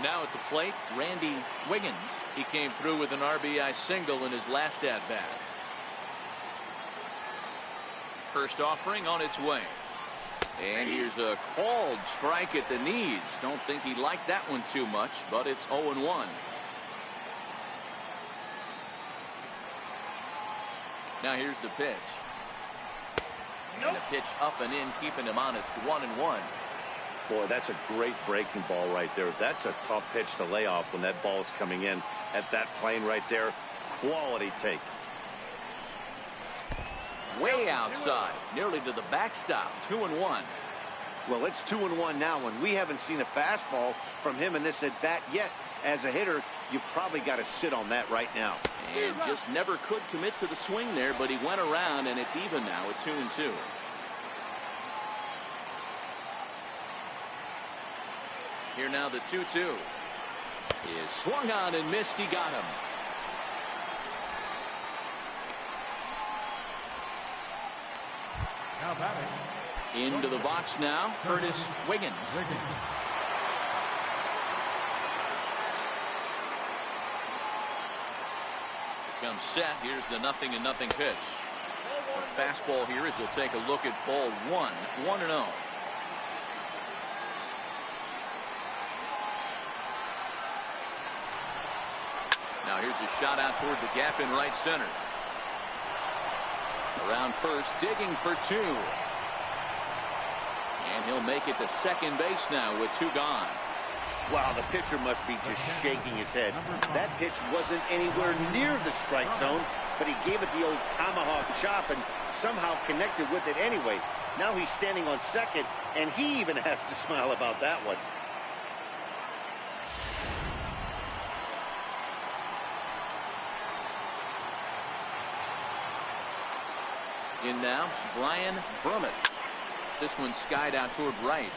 Now at the plate, Randy Wiggins. He came through with an RBI single in his last at-bat. First offering on its way. And here's a called strike at the knees. Don't think he liked that one too much, but it's 0-1. Now here's the pitch. And a pitch up and in, keeping him honest. 1-1. Boy, that's a great breaking ball right there. That's a tough pitch to lay off when that ball is coming in at that plane right there. Quality take. Way outside, nearly to the backstop. 2-1. Well, it's 2-1 now, and we haven't seen a fastball from him in this at bat yet. As a hitter, you've probably got to sit on that right now. And just never could commit to the swing there, but he went around, and it's even now at 2-2. Here now the 2-2 is swung on and missed. He got him. Now batting. Into the box now, Curtis Wiggins. Comes set. Here's the 0-0 pitch. A fastball here as he'll take a look at ball 1. 1-0. Now here's a shot out toward the gap in right center. Around first, digging for 2. And he'll make it to second base now with 2 gone. Wow, the pitcher must be just shaking his head. That pitch wasn't anywhere near the strike zone, but he gave it the old tomahawk chop and somehow connected with it anyway. Now he's standing on second, and he even has to smile about that one. In now, Brian Brummett. This one skied out toward right.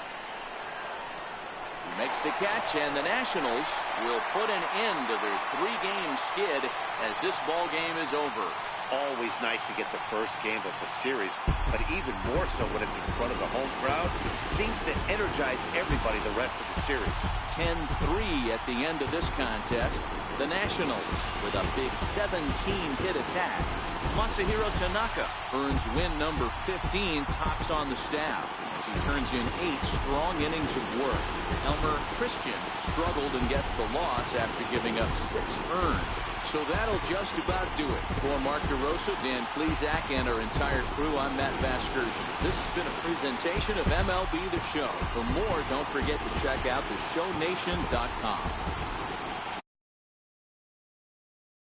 He makes the catch, and the Nationals will put an end to their 3-game skid as this ball game is over. Always nice to get the first game of the series, but even more so when it's in front of the home crowd. Seems to energize everybody the rest of the series. 10-3 at the end of this contest. The Nationals with a big 17-hit attack. Masahiro Tanaka earns win number 15, tops on the staff as he turns in 8 strong innings of work. Elmer Christian struggled and gets the loss after giving up 6 earned. So that'll just about do it. For Mark DeRosa, Dan Plesac, and our entire crew, I'm Matt Vasgersian. This has been a presentation of MLB The Show. For more, don't forget to check out theshownation.com.